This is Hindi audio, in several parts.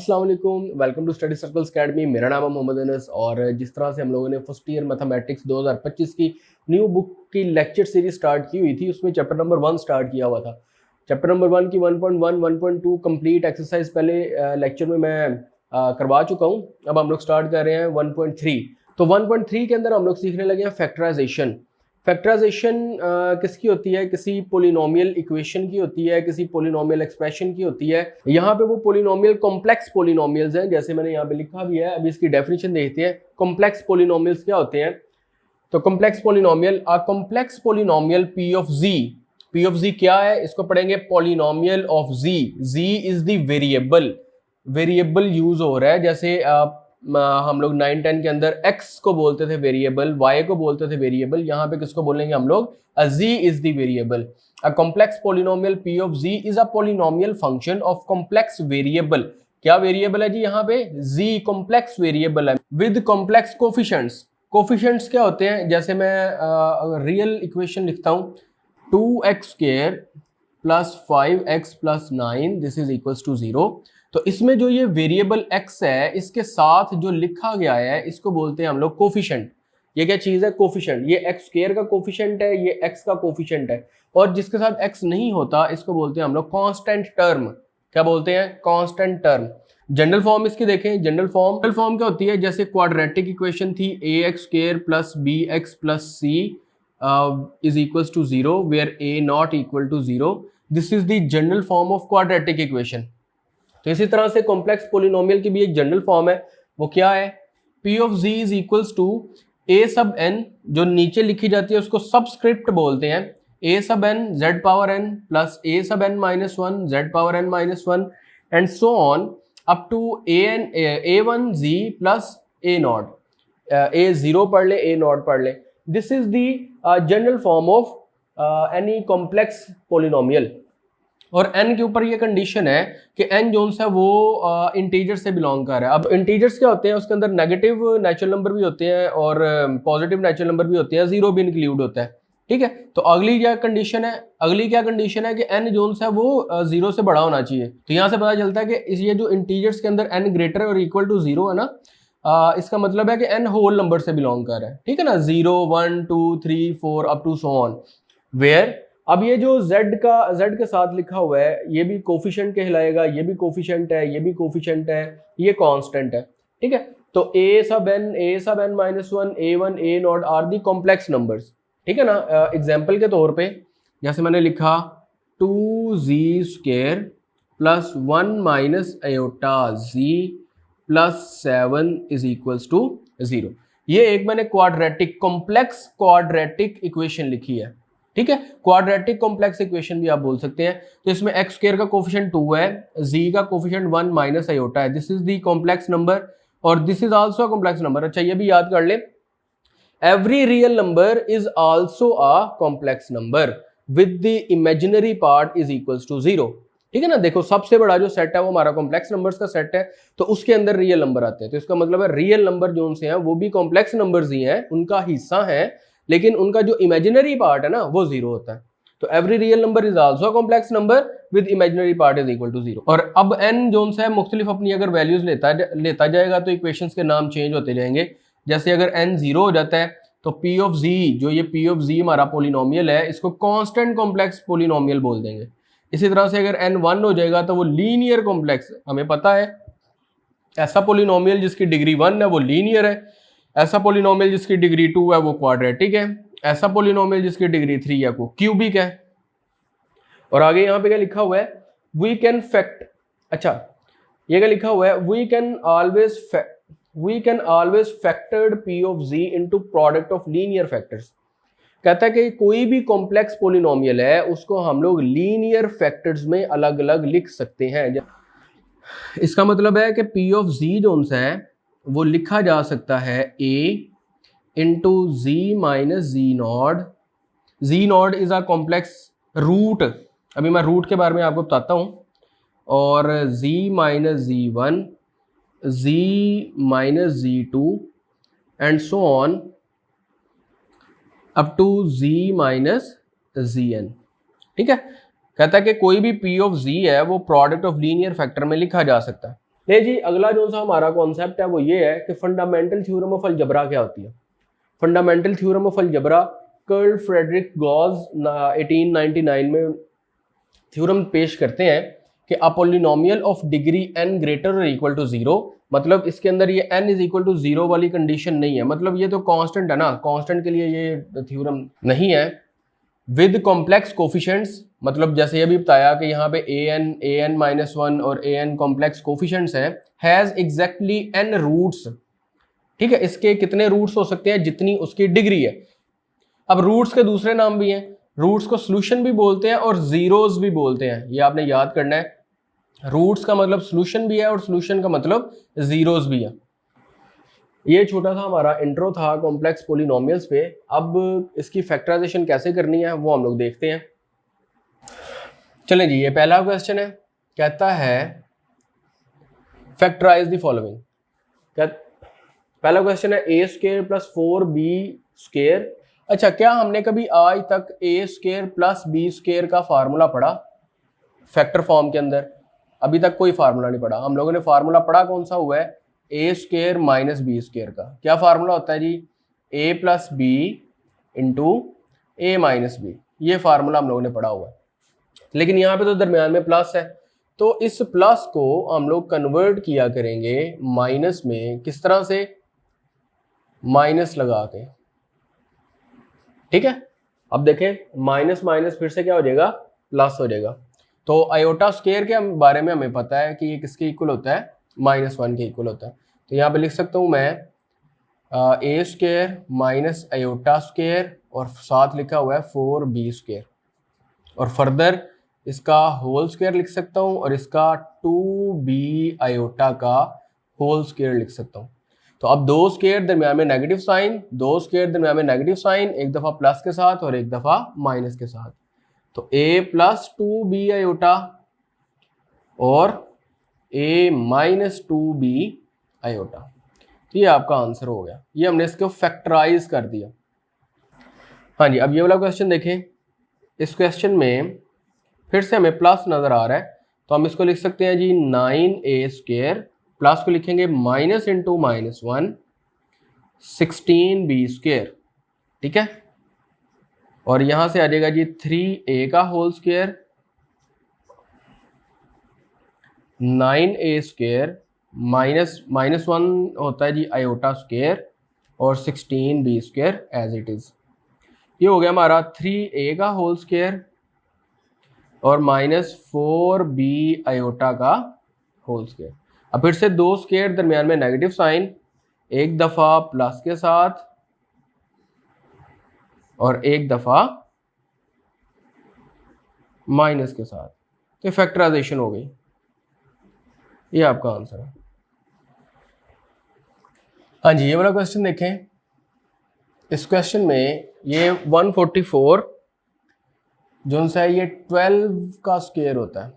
अस्सलाम वालेकुम, welcome to study circles academy. मेरा नाम है मोहम्मद अनस और जिस तरह से हम लोगों ने फर्स्ट ईयर मैथमेटिक्स 2025 की न्यू बुक की लेक्चर सीरीज स्टार्ट की हुई थी, उसमें चैप्टर नंबर 1 स्टार्ट किया हुआ था। चैप्टर नंबर 1 की 1.1 1.2 कंप्लीट एक्सरसाइज पहले लेक्चर में मैं करवा चुका हूँ। अब हम लोग स्टार्ट कर रहे हैं 1.3। तो 1.3 के अंदर हम लोग सीखने लगे हैं फैक्टराइजेशन। फैक्टराइजेशन किसकी होती है? किसी पोलिनोमियल इक्वेशन की होती है, किसी पोलिनोमियल एक्सप्रेशन की होती है। यहाँ पे वो पोलिनोमियल कॉम्प्लेक्स पोलिनोमियल्स हैं, जैसे मैंने यहाँ पे लिखा भी है। अभी इसकी डेफिनेशन देखते हैं। कॉम्प्लेक्स पोलिनोमियल्स क्या होते हैं? तो complex polynomial, a complex polynomial P of z. P of z क्या है? इसको पढ़ेंगे polynomial of z. Z is the variable. Variable use हो रहा है, जैसे हम लोग 9-10 के अंदर x को बोलते थे वेरिएबल, y को बोलते थे वेरिएबल। यहाँ पे किसको बोलेंगे हम लोग? z is the variable. A complex polynomial p of z is a polynomial function of complex variable. क्या वेरिएबल है जी? यहाँ पे z कॉम्प्लेक्स वेरिएबल है विद कॉम्प्लेक्स कोफिशिएंट्स। कोफिशिएंट्स क्या होते हैं? जैसे मैं रियल इक्वेशन लिखता हूँ 2x² plus 5x plus 9 this is equals to 0। तो इसमें जो ये वेरिएबल x है, इसके साथ जो लिखा गया है इसको बोलते हैं हम लोग कोफिशिएंट। ये क्या चीज है? कोफिशिएंट। ये x² का कोफिशिएंट है, ये x का कोफिशिएंट है। और जिसके साथ x नहीं होता इसको बोलते हैं हम लोग कांस्टेंट टर्म। क्या बोलते हैं? Constant term. जनरल फॉर्म इसकी देखें। जनरल फॉर्म क्या होती है? जैसे क्वाड्रेटिक इक्वेशन थी ax² plus bx plus c is equals to 0 where a not equal to 0। This is the general form of quadratic equation. तो इसी तरह से कॉम्प्लेक्स पोलिनोमियल की भी एक जनरल फॉर्म है, वो क्या है? p of z is equals to a sub n, जो नीचे लिखी जाती है उसको सबस्क्रिप्ट बोलते हैं। a sub n z power n plus a sub n minus 1 z power n minus 1 and so on up to a1 z plus a nought. a0 पढ़ ले, a नॉट पढ़ ले। This is the general form of any complex polynomial. और n के ऊपर ये कंडीशन है कि n जोन्स है वो इंटीजर से बिलोंग कर रहा है। अब इंटीजर्स क्या होते हैं? उसके अंदर नेगेटिव नेचुरल नंबर भी होते हैं और पॉजिटिव नेचुरल नंबर भी होते हैं, जीरो भी इंक्लूड होता है। ठीक है, तो अगली क्या कंडीशन है? अगली क्या कंडीशन है कि n जोन्स है वो जीरो से बड़ा होना चाहिए। तो यहाँ से पता चलता है कि ये जो इंटीजर्स के अंदर n ग्रेटर और इक्वल टू 0 है ना, इसका मतलब है कि n होल नंबर से बिलोंग कर रहा है। ठीक है ना, 0 1 2 3 4 up to so on where. अब ये जो z के साथ लिखा हुआ है ये भी कोफिशिएंट कहलाएगा, ये भी कोफिशिएंट है, ये भी कोफिशिएंट है, ये कांस्टेंट है। ठीक है, तो a sub n minus 1 a1 a nought are the complex numbers. ठीक है ना, एग्जाम्पल के तौर पे जैसे मैंने लिखा 2z² plus 1 minus iota z plus 7 is equals to 0। ये एक मैंने क्वाड्रेटिक कॉम्प्लेक्स क्वाड्रेटिक इक्वेशन लिखी है। ठीक है, क्वाड्रेटिक कॉम्प्लेक्स इक्वेशन भी आप बोल सकते हैं। तो इसमें x² का कोफिशिएंट 2 है, z का कोफिशिएंट 1 माइनस आयोटा है। This is the complex number और this is also a complex number. अच्छा, ये भी याद कर ले, every real number is also a complex number with the imaginary part is equals to 0। ठीक है ना, देखो सबसे बड़ा जो सेट है वो हमारा कॉम्प्लेक्स नंबर्स का सेट है, तो उसके अंदर रियल नंबर आते हैं। तो इसका मतलब है रियल नंबर जो उनसे हैं वो भी कॉम्प्लेक्स नंबर्स ही हैं, उनका हिस्सा है, लेकिन उनका जो इमेजिनरी पार्ट है ना वो 0 होता है। तो every real number is also complex number with imaginary part is equal to 0। और अब n जोन से मुख्तलिफ अपनी अगर वैल्यूज लेता जाएगा तो इक्वेशंस के नाम चेंज होते जाएंगे। जैसे अगर n 0 हो जाता है तो p ऑफ z, जो ये p ऑफ z हमारा पोलिनोमियल है, इसको कांस्टेंट कॉम्प्लेक्स पोलिनोमियल बोल देंगे। इसी तरह से अगर n 1 हो जाएगा तो वो लीनियर कॉम्प्लेक्स। हमें पता है ऐसा पोलिनोमियल जिसकी डिग्री 1 है वो लीनियर है, ऐसा पोलिनोमियल जिसकी डिग्री 2 है वो क्वाड्रेटिक है, ऐसा पोलिनोमियल जिसकी डिग्री 3 है वो क्यूबिक है। और आगे यहाँ पे क्या लिखा हुआ है? We can fact. अच्छा, ये क्या लिखा हुआ है? We can always factored p of z into product of linear factors. कहता है कि कोई भी कॉम्प्लेक्स पोलिनोमियल है उसको हम लोग लीनियर फैक्टर्स में अलग अलग लिख सकते हैं। इसका मतलब है कि p ऑफ z जो है वो लिखा जा सकता है a into z minus z nought. Z nought is are complex root, अभी मैं रूट के बारे में आपको बताता हूँ। और z minus z1, z minus z2 and so on up to z minus zn। ठीक है, कहता है कि कोई भी p ऑफ z है वो प्रोडक्ट ऑफ लीनियर फैक्टर में लिखा जा सकता है। ले जी, अगला जो सा हमारा कॉन्सेप्ट है वो ये है कि फंडामेंटल थ्योरम ऑफ अलजबरा क्या होती है। Fundamental theorem of algebra curl Frederick Gauss 1899 में थ्योरम पेश करते हैं कि a polynomial of degree n greater और इक्वल टू 0, मतलब इसके अंदर ये n इज इक्वल टू 0 वाली कंडीशन नहीं है, मतलब ये तो कांस्टेंट है ना, कांस्टेंट के लिए ये थ्योरम नहीं है। विद कॉम्प्लेक्स कोफिशिएंट्स, मतलब जैसे ये भी बताया कि यहाँ पे an -1 और an कॉम्प्लेक्स कोफिशिएंट्स हैं, हैज एग्जैक्टली n रूट्स। ठीक है, इसके कितने रूट्स हो सकते हैं, जितनी उसकी डिग्री है। अब रूट्स के दूसरे नाम भी हैं, रूट्स को सोल्यूशन भी बोलते हैं और जीरोस भी बोलते हैं, ये आपने याद करना है। रूट्स का मतलब सोल्यूशन भी है और सोल्यूशन का मतलब जीरोस भी है। ये छोटा सा हमारा इंट्रो था कॉम्प्लेक्स पॉलिनोमियल्स पे। अब इसकी फैक्टराइजेशन कैसे करनी है वो हम लोग देखते हैं। चलें जी, ये पहला क्वेश्चन है, कहता है फैक्टराइज द फॉलोइंग। पहला क्वेश्चन है ए स्क्वायर प्लस 4b स्क्वायर। अच्छा, क्या हमने कभी आज तक ए स्क्वायर प्लस बी स्क्वायर का फार्मूला पढ़ा फैक्टर फॉर्म के अंदर? अभी तक कोई फार्मूला नहीं पढ़ा। हम लोगों ने फार्मूला पढ़ा कौन सा हुआ है, ए स्क्वायर माइनस बी स्क्वायर का। क्या फार्मूला होता है जी, ए plus B into A minus B, ये फार्मूला हम लोगों ने पढ़ा हुआ है। लेकिन यहाँ पे तो दरमियान में प्लस है, तो इस प्लस को हम लोग कन्वर्ट किया करेंगे माइनस में। किस तरह से, माइनस लगा के। ठीक है, अब देखें माइनस माइनस फिर से क्या हो जाएगा, प्लस हो जाएगा। तो आयोटा स्क्वायर के बारे में हमें पता है कि ये किसके इक्वल होता है, -1 के इक्वल होता है। तो यहाँ पे लिख सकता हूँ मैं ए स्क्वायर माइनस आयोटा स्क्वायर और साथ लिखा हुआ है 4b स्क्वायर, और फर्दर इसका होल स्क्वायर लिख सकता हूँ और इसका 2b आयोटा का होल स्क्वायर लिख सकता हूँ। तो अब दो स्क्वायर दरमियान में नेगेटिव साइन, दो स्क्वायर दरमियान में नेगेटिव साइन, एक दफ़ा प्लस के साथ और एक दफ़ा माइनस के साथ। तो a प्लस 2b आयोटा और a माइनस 2b आयोटा, तो ये आपका आंसर हो गया। ये हमने इसको फैक्टराइज कर दिया। हाँ जी, अब ये वाला क्वेश्चन देखें। इस क्वेश्चन में फिर से हमें प्लस नज़र आ रहा है, तो हम इसको लिख सकते हैं जी 9a स्क्वायर, प्लस को लिखेंगे माइनस इंटू -1 16b स्क्वायर। ठीक है, और यहाँ से आ जाएगा जी 3a का होल स्क्वायर, 9a स्क्वायर -1 होता है जी आयोटा स्क्वायर और 16b square as it is. ये हो गया हमारा 3a का होल स्क्वायर और -4b आयोटा का होल स्क्वायर। अब फिर से दो स्क्वायर दरमियान में नेगेटिव साइन, एक दफ़ा प्लस के साथ और एक दफ़ा माइनस के साथ, तो फैक्टराइजेशन हो गई। ये आपका आंसर है। हाँ जी, ये वाला क्वेश्चन देखें। इस क्वेश्चन में ये 144 जो सा है ये 12 का स्क्वायर होता है।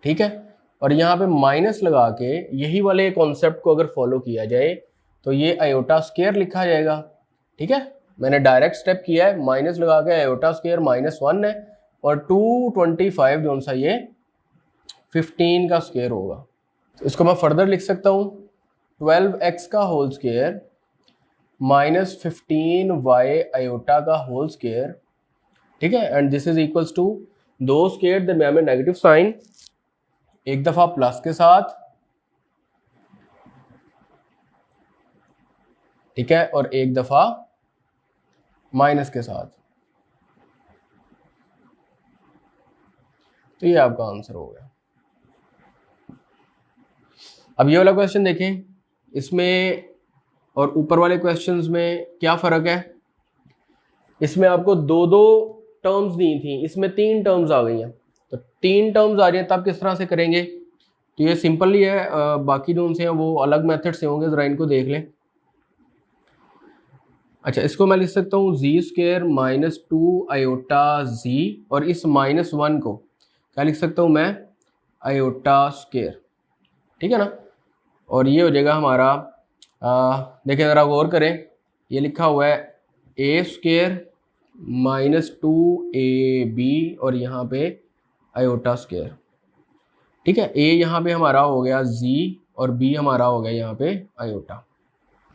ठीक है, और यहाँ पे माइनस लगा के यही वाले कॉन्सेप्ट को अगर फॉलो किया जाए तो ये आयोटा स्क्वायर लिखा जाएगा। ठीक है, मैंने डायरेक्ट स्टेप किया है, माइनस लगा के आयोटा स्क्वायर -1 है और 225 जो सा ये 15 का स्क्वायर होगा। तो इसको मैं फर्दर लिख सकता हूँ 12x का होल स्क्वायर -15y आयोटा का होल स्क्वायर। ठीक है, and this is equals to दो स्क्वायर दरमियान में नेगेटिव साइन, एक दफा प्लस के साथ, ठीक है, और एक दफा माइनस के साथ। तो ये आपका आंसर हो गया। अब ये वाला क्वेश्चन देखें, इसमें और ऊपर वाले क्वेश्चंस में क्या फ़र्क है। इसमें आपको दो दो टर्म्स दी थी, इसमें 3 टर्म्स आ गई हैं। तो 3 टर्म्स आ जाए तब किस तरह से करेंगे, तो ये सिंपल ही है। बाकी जो उनसे हैं वो अलग मेथड से होंगे, ज़रा इनको देख लें। अच्छा, इसको मैं लिख सकता हूँ जी स्क्वायर -2 आयोटा जी, और इस -1 को क्या लिख सकता हूँ मैं, आयोटा स्क्वायर। ठीक है ना, और ये हो जाएगा हमारा देखें ज़रा गौर करें, ये लिखा हुआ है ए स्क्वायर -2ab और यहाँ पे आयोटा स्क्वायर। ठीक है, ए यहाँ पे हमारा हो गया जी और बी हमारा हो गया यहाँ पे आयोटा।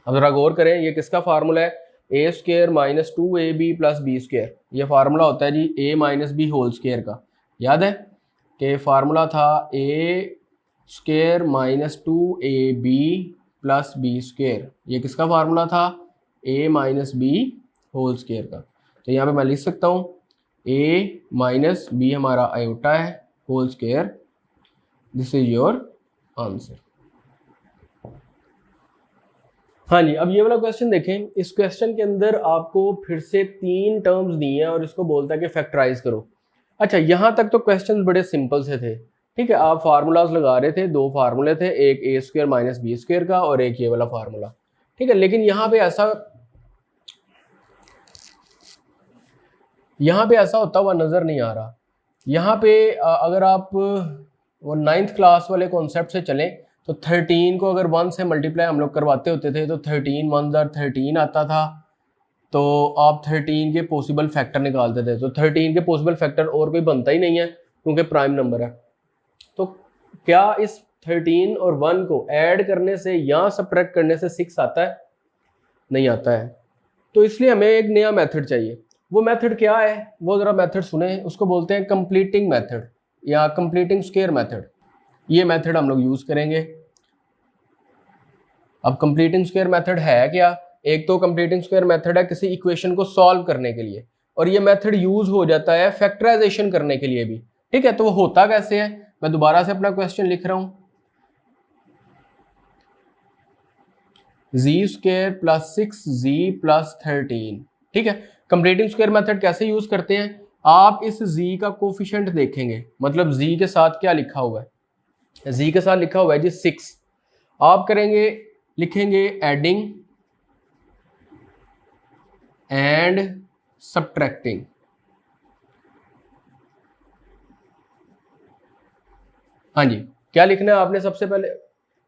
अब जरा गौर करें, ये किसका फार्मूला है, a square minus 2ab plus b square. ये फार्मूला होता है जी a minus b whole square का। याद है कि फार्मूला था a square minus 2ab plus b square. ये किसका फार्मूला था, a minus b whole square का। तो यहाँ पे मैं लिख सकता हूँ ए माइनस बी हमारा आयोटा है whole square. This is your answer. हाँ जी, अब ये वाला क्वेश्चन देखें। इस क्वेश्चन के अंदर आपको फिर से 3 टर्म्स दी हैं और इसको बोलता है कि फैक्टराइज करो। अच्छा, यहाँ तक तो क्वेश्चन बड़े सिंपल से थे। ठीक है, आप फार्मूलाज लगा रहे थे, 2 फार्मूले थे, एक ए स्क्र माइनस बी स्क्र का और एक ये वाला फार्मूला। ठीक है, लेकिन यहाँ पे ऐसा होता हुआ नजर नहीं आ रहा। यहाँ पे अगर आप वो 9th क्लास वाले कॉन्सेप्ट से चलें तो 13 को अगर 1 से मल्टीप्लाई हम लोग करवाते होते थे तो 13 1 13 आता था। तो आप 13 के पॉसिबल फैक्टर निकालते थे। तो 13 के पॉसिबल फैक्टर और कोई बनता ही नहीं है क्योंकि प्राइम नंबर है। तो क्या इस 13 और 1 को ऐड करने से या सब्ट्रैक्ट करने से 6 आता है? नहीं आता है। तो इसलिए हमें एक नया मेथड चाहिए। वो मेथड क्या है, वो जरा मेथड सुने। उसको बोलते हैं कंप्लीटिंग मेथड या कंप्लीटिंग स्क्वायर मेथड। ये मेथड हम लोग यूज करेंगे। अब कंप्लीटिंग स्क्वायर मेथड है क्या? एक तो कंप्लीटिंग स्क्वायर मेथड है किसी इक्वेशन को सॉल्व करने के लिए, और ये मेथड यूज हो जाता है फैक्टराइजेशन करने के लिए भी। ठीक है, तो वो होता कैसे है, मैं दोबारा से अपना क्वेश्चन लिख रहा हूं। जी स्क्वायर प्लस 6z प्लस 13। ठीक है, कंप्लीटिंग स्क्वायर मेथड कैसे यूज करते हैं, आप इस z का कोफिशिएंट देखेंगे, मतलब z के साथ क्या लिखा हुआ है, z के साथ लिखा हुआ है जी 6। आप लिखेंगे एडिंग एंड सब्ट्रैक्टिंग। हाँ जी, क्या लिखना है आपने सबसे पहले,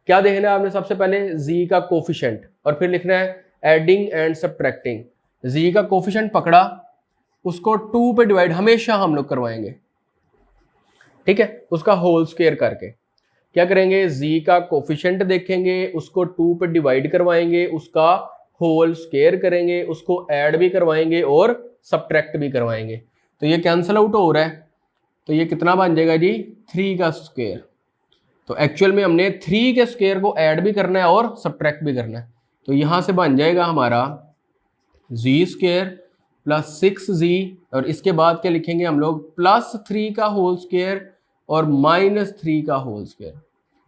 क्या देखना है आपने सबसे पहले, z का कोफिशिएंट, और फिर लिखना है एडिंग एंड सब्ट्रैक्टिंग। z का कोफिशिएंट पकड़ा, उसको 2 पे डिवाइड हमेशा हम लोग करवाएंगे। ठीक है, उसका होल स्क्वायर करके क्या करेंगे, z का कोफिशिएंट देखेंगे, उसको 2 पे डिवाइड करवाएंगे, उसका होल स्क्वायर करेंगे, उसको ऐड भी करवाएंगे और सब्ट्रैक्ट भी करवाएंगे। तो ये कैंसिल आउट हो रहा है, तो ये कितना बन जाएगा जी 3 का स्क्वायर। तो एक्चुअल में हमने 3 के स्क्वायर को ऐड भी करना है और सब्ट्रैक्ट भी करना है। तो यहां से बन जाएगा हमारा जी स्क्वायर प्लस 6z, और इसके बाद क्या लिखेंगे हम लोग, प्लस 3 का होल स्क्वायर और माइनस 3 का होल स्क्वायर।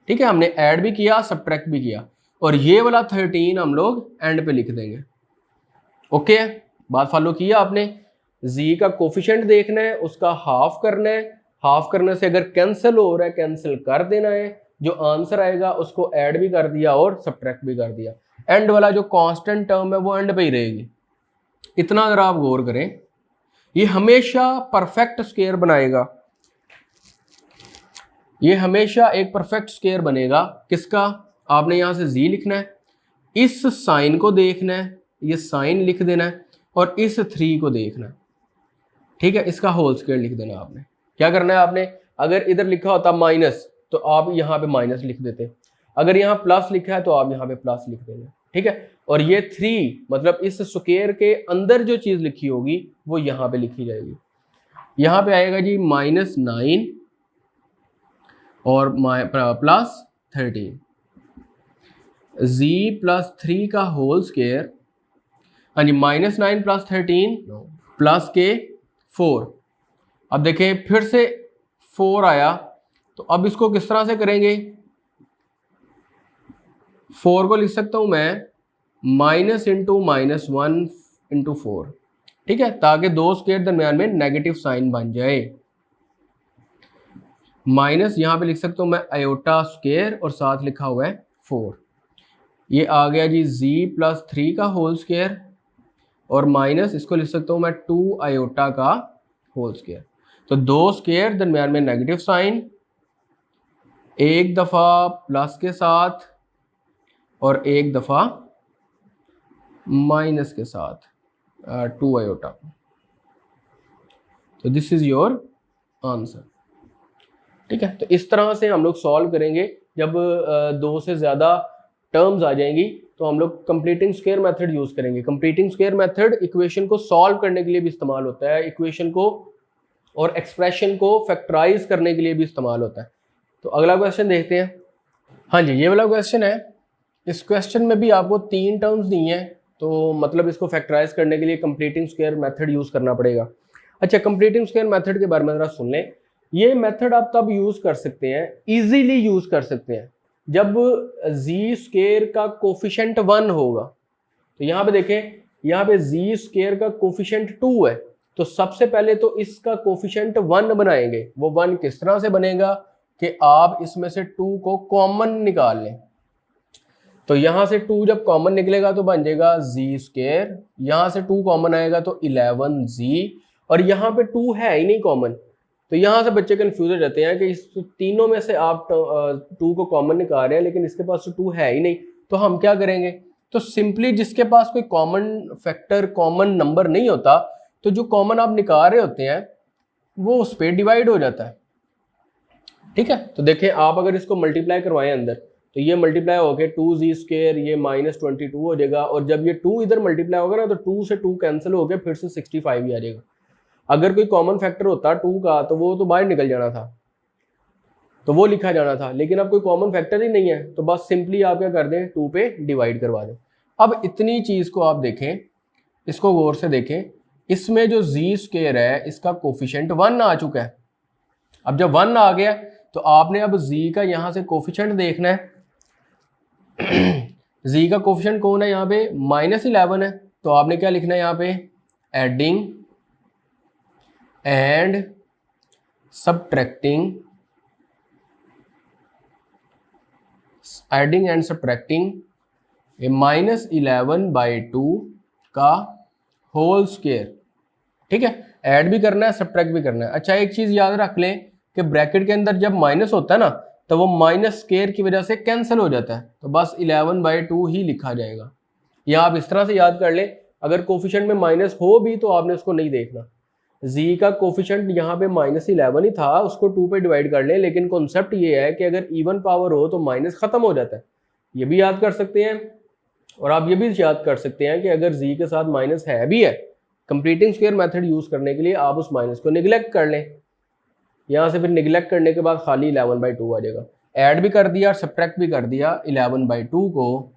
ठीक है, हमने ऐड भी किया सब्ट्रैक्ट भी किया, और ये वाला 13 हम लोग एंड पे लिख देंगे। ओके, बात फॉलो किया आपने। z का कोफिशिएंट देखना है, उसका हाफ करना है, हाफ करने से अगर कैंसिल हो रहा है कैंसिल कर देना है, जो आंसर आएगा उसको ऐड भी कर दिया और सब्ट्रैक्ट भी कर दिया। एंड वाला जो कांस्टेंट टर्म है वो एंड पे ही रहेगी। इतना जरा आप गौर करें, ये हमेशा परफेक्ट स्क्वायर बनाएगा, ये हमेशा एक परफेक्ट स्क्वायर बनेगा। किसका, आपने यहां से z लिखना है, इस साइन को देखना है, ये साइन लिख देना है, और इस 3 को देखना है। ठीक है, इसका होल स्क्वायर लिख देना। आपने क्या करना है, आपने अगर इधर लिखा होता माइनस तो आप यहाँ पे माइनस लिख देते, अगर यहाँ प्लस लिखा है तो आप यहाँ पे प्लस लिख देंगे। ठीक है, और ये 3 मतलब इस स्क्वायर के अंदर जो चीज लिखी होगी वो यहाँ पे लिखी जाएगी। यहाँ पे आएगा जी -9 और प्लस 13, z प्लस 3 का होल स्क्वायर। हाँ जी, -9 प्लस 13 प्लस के 4। अब देखें फिर से 4 आया, तो अब इसको किस तरह से करेंगे, 4 को लिख सकता हूं मैं माइनस इंटू -1 इंटू 4। ठीक है, ताकि दो स्क्वायर दरमियान में नेगेटिव साइन बन जाए। माइनस यहां पे लिख सकता हूं मैं आयोटा स्क्वायर और साथ लिखा हुआ है 4। ये आ गया जी z प्लस 3 का होल स्क्वायर, और माइनस इसको लिख सकता हूं मैं 2 आयोटा का होल स्क्वायर। तो दो स्क्वायर दरमियान में नेगेटिव साइन, एक दफा प्लस के साथ और एक दफा माइनस के साथ 2 आयोटा। तो दिस इज योर आंसर। ठीक है, तो इस तरह से हम लोग सॉल्व करेंगे। जब 2 से ज़्यादा टर्म्स आ जाएंगी तो हम लोग कंप्लीटिंग स्क्वायर मेथड यूज़ करेंगे। कंप्लीटिंग स्क्वायर मेथड इक्वेशन को सॉल्व करने के लिए भी इस्तेमाल होता है, इक्वेशन को और एक्सप्रेशन को फैक्टराइज करने के लिए भी इस्तेमाल होता है। तो अगला क्वेश्चन देखते हैं। हाँ जी, ये वाला क्वेश्चन है। इस क्वेश्चन में भी आपको 3 टर्म्स दी हैं, तो मतलब इसको फैक्टराइज करने के लिए कंप्लीटिंग स्क्वायर मेथड यूज़ करना पड़ेगा। अच्छा, कंप्लीटिंग स्क्वायर मेथड के बारे में ज़रा सुन लें। ये मेथड आप तब यूज़ कर सकते हैं, ईजीली यूज़ कर सकते हैं, जब जी स्क्वायर का कोफिशिएंट 1 होगा। तो यहाँ पे देखें, यहाँ पे जी स्क्वायर का कोफिशिएंट 2 है, तो सबसे पहले तो इसका कोफिशिएंट 1 बनाएंगे। वो 1 किस तरह से बनेगा कि आप इसमें से 2 को कॉमन निकाल लें। तो यहाँ से 2 जब कॉमन निकलेगा तो बन जाएगा जी स्क्वायर, यहाँ से 2 कॉमन आएगा तो 11g, और यहाँ पे 2 है ही नहीं कॉमन। तो यहाँ से बच्चे कंफ्यूज हो जाते हैं कि इस तीनों में से आप 2 को कॉमन निकाल रहे हैं, लेकिन इसके पास तो 2 है ही नहीं। तो हम क्या करेंगे, तो सिंपली जिसके पास कोई कॉमन फैक्टर, कॉमन नंबर नहीं होता, तो जो कॉमन आप निकाल रहे होते हैं वो उस पर डिवाइड हो जाता है। ठीक है, तो देखें, आप अगर इसको मल्टीप्लाई करवाएं अंदर, तो ये मल्टीप्लाई होके 2g स्क्वायर, ये -22 हो जाएगा, और जब ये 2 इधर मल्टीप्लाई होगा ना, तो 2 से 2 कैंसिल हो गए, फिर से 65 ही आ जाएगा। अगर कोई कॉमन फैक्टर होता 2 का, तो वो तो बाहर निकल जाना था, तो वो लिखा जाना था, लेकिन अब कोई कॉमन फैक्टर ही नहीं है, तो बस सिंपली आप क्या कर दें, 2 पे डिवाइड करवा दें। अब इतनी चीज़ को आप देखें, इसको गौर से देखें, इसमें जो जी स्क्वायर है इसका कोफिशिएंट 1 आ चुका है। अब जब 1 आ गया तो आपने अब जी का यहाँ से कोफिशिएंट देखना है। जी का कोफिशिएंट कौन है, यहाँ पे -11 है, तो आपने क्या लिखना है यहाँ पे, adding and subtracting, adding and subtracting -11/2 का होल स्क्वायर। ठीक है, ऐड भी करना है, सब्ट्रैक्ट भी करना है। अच्छा, एक चीज याद रख लें कि ब्रैकेट के अंदर जब माइनस होता है ना, तो वो माइनस स्क्वायर की वजह से कैंसिल हो जाता है, तो बस 11/2 ही लिखा जाएगा। या आप इस तरह से याद कर लें, अगर कोफिशिएंट में माइनस हो भी तो आपने उसको नहीं देखना। जी का कोफिशिएंट यहाँ पे -11 ही था, उसको 2 पे डिवाइड कर लें, लेकिन कॉन्सेप्ट ये है कि अगर इवन पावर हो तो माइनस खत्म हो जाता है। ये भी याद कर सकते हैं, और आप ये भी याद कर सकते हैं कि अगर जी के साथ माइनस है भी है, कंप्लीटिंग स्क्वायर मेथड यूज करने के लिए आप उस माइनस को निगलेक्ट कर लें। यहाँ से फिर निगलेक्ट करने के बाद खाली 11/2 आ जाएगा। ऐड भी कर दिया और सब्ट्रैक्ट भी कर दिया 11/2 को,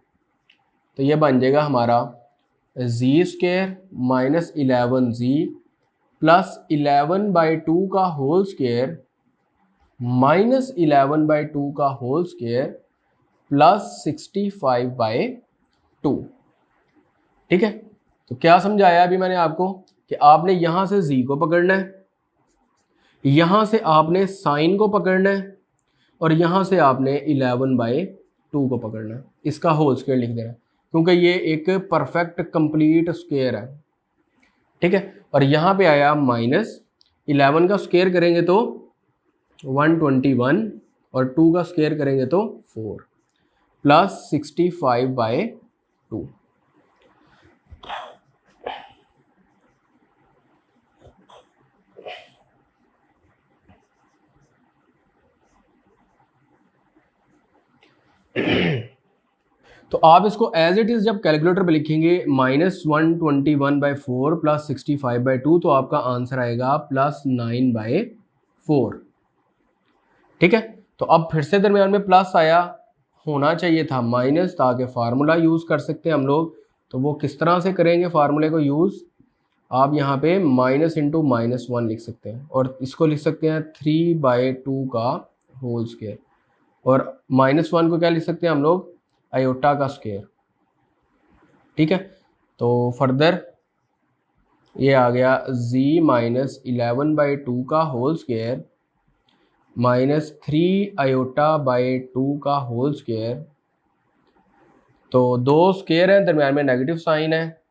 तो ये बन जाएगा हमारा जी स्क्वायर -11g प्लस 11/2 का होल स्क्वायर -11/2 का होल स्क्वायर प्लस 65/2। ठीक है, तो क्या समझाया अभी मैंने आपको कि आपने यहां से जी को पकड़ना है, यहां से आपने साइन को पकड़ना है, और यहां से आपने 11/2 को पकड़ना है। इसका होल स्क्वायर लिख देना, क्योंकि ये एक परफेक्ट कंप्लीट स्क्वायर है। ठीक है, और यहां पे आया -11 का स्क्वायर करेंगे तो 121, और 2 का स्क्वायर करेंगे तो 4 प्लस 65/2। तो आप इसको एज इट इज जब कैलकुलेटर पे लिखेंगे -121/4 प्लस 65/2, तो आपका आंसर आएगा +9/4। ठीक है, तो अब फिर से दरमियान में प्लस आया, होना चाहिए था माइनस, ताकि फार्मूला यूज कर सकते हैं हम लोग। तो वो किस तरह से करेंगे फार्मूले को यूज, आप यहाँ पे माइनस इंटू -1 लिख सकते हैं, और इसको लिख सकते हैं 3/2 का होल स्क्वायर, और -1 को क्या लिख सकते हैं हम लोग, आयोटा का स्क्वायर। ठीक है, तो फर्दर ये आ गया z -11/2 का होल स्क्वायर -3/2 का होल स्क्वायर। तो दो स्क्वायर हैं, दरम्यान में नेगेटिव साइन है,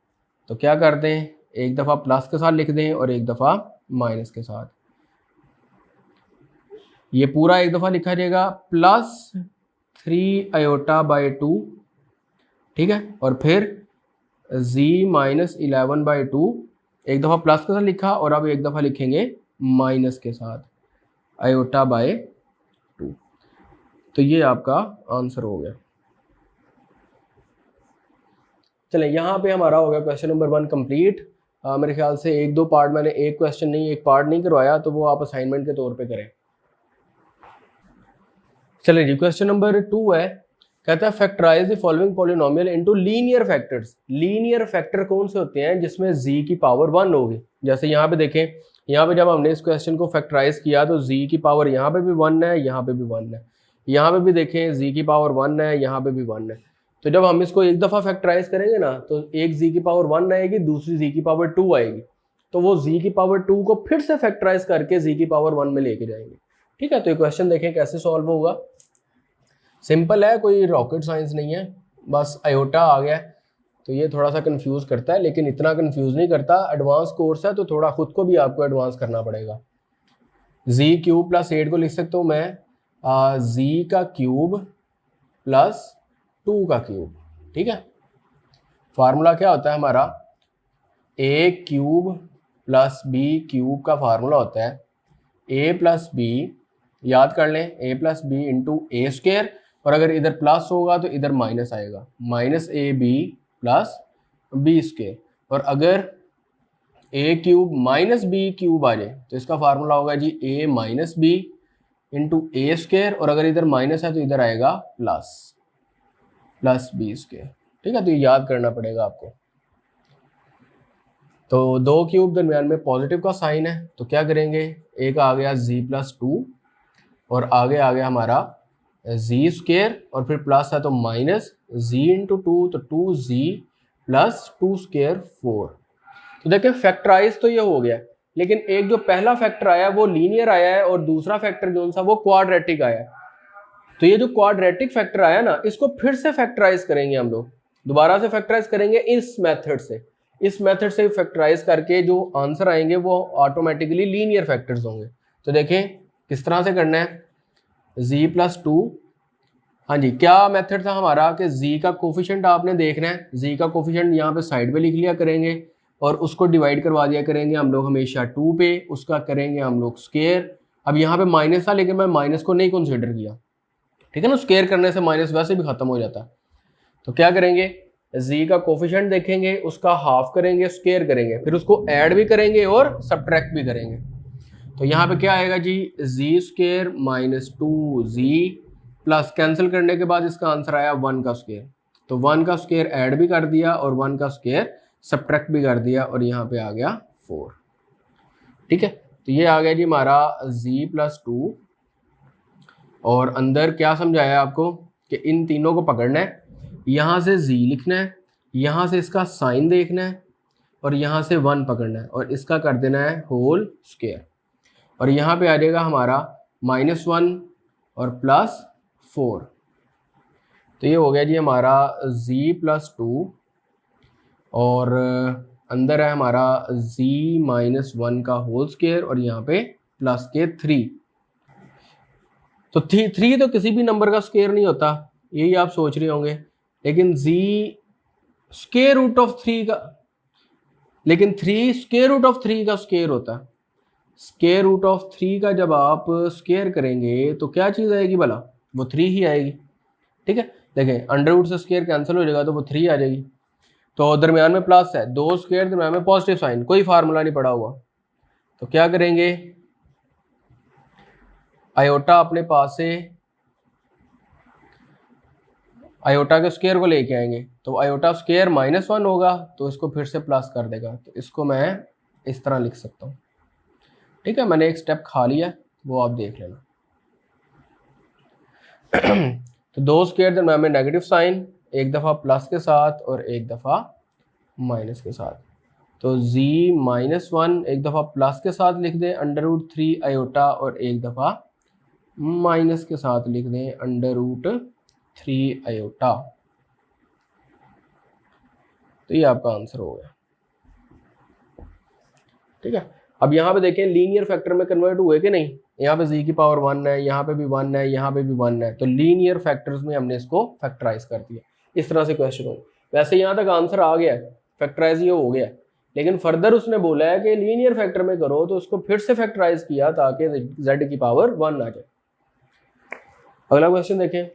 तो क्या कर दें, एक दफ़ा प्लस के साथ लिख दें और एक दफ़ा माइनस के साथ। ये पूरा एक दफ़ा लिखा जाएगा +3/2। ठीक है, और फिर z -11/2 एक दफ़ा प्लस के साथ लिखा, और अब एक दफ़ा लिखेंगे माइनस के साथ, आयोटा/2। तो ये आपका आंसर हो गया। चलें, यहाँ पे हमारा हो गया क्वेश्चन नंबर 1 कंप्लीट। मेरे ख्याल से 1-2 पार्ट मैंने एक क्वेश्चन नहीं, एक पार्ट नहीं करवाया, तो वो आप असाइनमेंट के तौर पे करें। चलिए जी, क्वेश्चन नंबर 2 है, कहता है factorise the following polynomial into linear factors. Linear factor कौन से होते हैं जिसमें z की पावर 1 होगी। जैसे यहाँ पे देखें, यहाँ पे जब हमने इस क्वेश्चन को फैक्टराइज किया तो z की पावर यहाँ पे भी 1 है, यहाँ पे भी 1 है, यहाँ पे भी देखें z की पावर 1 है, यहाँ पे भी 1 है। तो जब हम इसको एक दफ़ा फैक्टराइज करेंगे ना, तो एक z की पावर 1 आएगी, दूसरी z की पावर 2 आएगी, तो वो z की पावर 2 को फिर से फैक्टराइज करके z की पावर 1 में लेके जाएंगे। ठीक है, तो ये क्वेश्चन देखें कैसे सॉल्व होगा। सिंपल है, कोई रॉकेट साइंस नहीं है, बस आयोटा आ गया तो ये थोड़ा सा कंफ्यूज करता है, लेकिन इतना कंफ्यूज नहीं करता। एडवांस कोर्स है तो थोड़ा खुद को भी आपको एडवांस करना पड़ेगा। z क्यूब प्लस 8 को लिख सकता हूँ मैं z का क्यूब प्लस 2 का क्यूब। ठीक है, फार्मूला क्या होता है हमारा, a cube plus b cube का फार्मूला होता है a प्लस b, याद कर लें, a plus B into a square, और अगर इधर प्लस होगा तो इधर माइनस आएगा, minus a b plus b square. और अगर a cube minus b cube आ जाए तो इसका फार्मूला होगा जी a minus b into a square, और अगर इधर माइनस है तो इधर आएगा प्लस बी स्क्वायर। ठीक है, तो ये याद करना पड़ेगा आपको। तो 2 क्यूब दरमियान में पॉजिटिव का साइन है, तो क्या करेंगे, एक आ गया z प्लस 2 और आगे आ गया हमारा z स्क्वायर, और फिर प्लस है तो माइनस z इंटू 2, तो 2z प्लस 2 स्क्वायर 4। तो देखें फैक्टराइज तो ये हो गया, लेकिन एक जो पहला फैक्टर आया वो लीनियर आया है और दूसरा फैक्टर जो सा वो क्वाड्रेटिक आया है। तो ये जो क्वाड्रेटिक फैक्टर आया ना, इसको फिर से फैक्टराइज करेंगे हम लोग, दोबारा से फैक्टराइज करेंगे इस मेथड से। इस मेथड से फैक्टराइज करके जो आंसर आएंगे वो ऑटोमेटिकली लीनियर फैक्टर्स होंगे। तो देखें किस तरह से करना है, z प्लस 2, हाँ जी, क्या मेथड था हमारा कि z का कोफिशिएंट आपने देखना है, z का कोफिशिएंट यहाँ पे साइड पे लिख लिया करेंगे और उसको डिवाइड करवा दिया करेंगे हम लोग हमेशा 2 पे, उसका करेंगे हम लोग स्क्वायर। अब यहाँ पे माइनस था लेकिन मैं माइनस को नहीं कंसिडर किया, ठीक है ना, स्क्वायर करने से माइनस वैसे भी खत्म हो जाता है। तो क्या करेंगे, z का कोफिशिएंट देखेंगे, उसका हाफ करेंगे, स्क्वायर करेंगे, फिर उसको ऐड भी करेंगे और सब्ट्रैक्ट भी करेंगे। तो यहाँ पे क्या आएगा जी, z square minus 2z plus cancel करने के बाद इसका आंसर आया 1 का स्क्वायर। तो 1 का स्क्वायर ऐड भी कर दिया और 1 का स्क्वायर सब्ट्रैक्ट भी कर दिया और यहाँ पे आ गया 4। ठीक है, तो ये आ गया जी हमारा z प्लस 2, और अंदर क्या समझाया आपको कि इन तीनों को पकड़ना है, यहाँ से z लिखना है, यहाँ से इसका साइन देखना है और यहाँ से 1 पकड़ना है और इसका कर देना है होल स्क्वायर, और यहाँ पे आ जाएगा हमारा -1 और +4। तो ये हो गया जी हमारा z प्लस 2 और अंदर है हमारा z -1 का होल स्क्वायर और यहाँ पे प्लस के 3। तो 3 तो किसी भी नंबर का स्क्वायर नहीं होता, यही आप सोच रहे होंगे, लेकिन z स्क्वायर रूट ऑफ 3 का, लेकिन 3 स्क्वायर रूट ऑफ 3 का स्क्वायर होता है। स्क्वायर रूट ऑफ 3 का जब आप स्क्वायर करेंगे तो क्या चीज़ आएगी भला, वो 3 ही आएगी। ठीक है, देखें अंडर रूट से स्क्वायर कैंसिल हो जाएगा तो वो 3 आ जाएगी। तो दरमियान में प्लस है, 2 स्क्वायर दरमियान में पॉजिटिव साइन, कोई फार्मूला नहीं पड़ा हुआ, तो क्या करेंगे, आयोटा अपने पास से आयोटा के स्क्वायर को लेके आएंगे, तो आयोटा स्क्वायर -1 होगा तो इसको फिर से प्लस कर देगा, तो इसको मैं इस तरह लिख सकता हूँ। ठीक है, मैंने एक स्टेप खा लिया, वो आप देख लेना। तो 2 स्क्वायर दरमियान में नेगेटिव साइन, एक दफ़ा प्लस के साथ और एक दफ़ा माइनस के साथ, तो z -1 एक दफ़ा प्लस के साथ लिख दें √3 आयोटा और एक दफ़ा माइनस के साथ लिख दें √3 आयोटा। तो ये आपका आंसर हो गया। ठीक है, अब यहाँ पे देखें लीनियर फैक्टर में कन्वर्ट हुए कि नहीं, यहाँ पे z की पावर 1 है, यहाँ पे भी 1 है, यहाँ पे भी 1 है, तो लीनियर फैक्टर्स में हमने इसको फैक्टराइज कर दिया। इस तरह से क्वेश्चन हो, वैसे यहाँ तक आंसर आ गया, फैक्टराइज ये हो गया, लेकिन फर्दर उसने बोला है कि लीनियर फैक्टर में करो, तो उसको फिर से फैक्टराइज किया ताकि z की पावर 1 आ जाए। अगला क्वेश्चन देखें।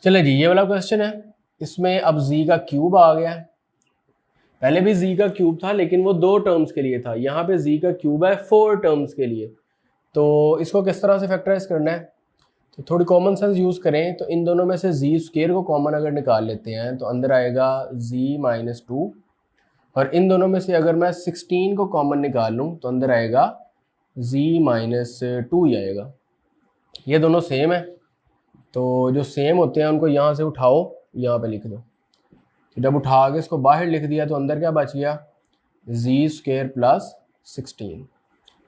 चले जी, ये वाला क्वेश्चन है, इसमें अब z का क्यूब आ गया है। पहले भी z का क्यूब था लेकिन वो 2 टर्म्स के लिए था, यहाँ पे z का क्यूब है 4 टर्म्स के लिए। तो इसको किस तरह से फैक्टराइज करना है, तो थोड़ी कॉमन सेंस यूज़ करें। तो इन दोनों में से z स्क्वायर को कॉमन अगर निकाल लेते हैं तो अंदर आएगा z माइनस 2, और इन दोनों में से अगर मैं 16 को कॉमन निकाल लूँ तो अंदर आएगा z माइनस 2 ही आएगा। ये दोनों सेम है, तो जो सेम होते हैं उनको यहाँ से उठाओ, यहाँ पे लिख दो। तो जब उठा के इसको बाहर लिख दिया तो अंदर क्या बच गया, z स्क्वायर प्लस 16।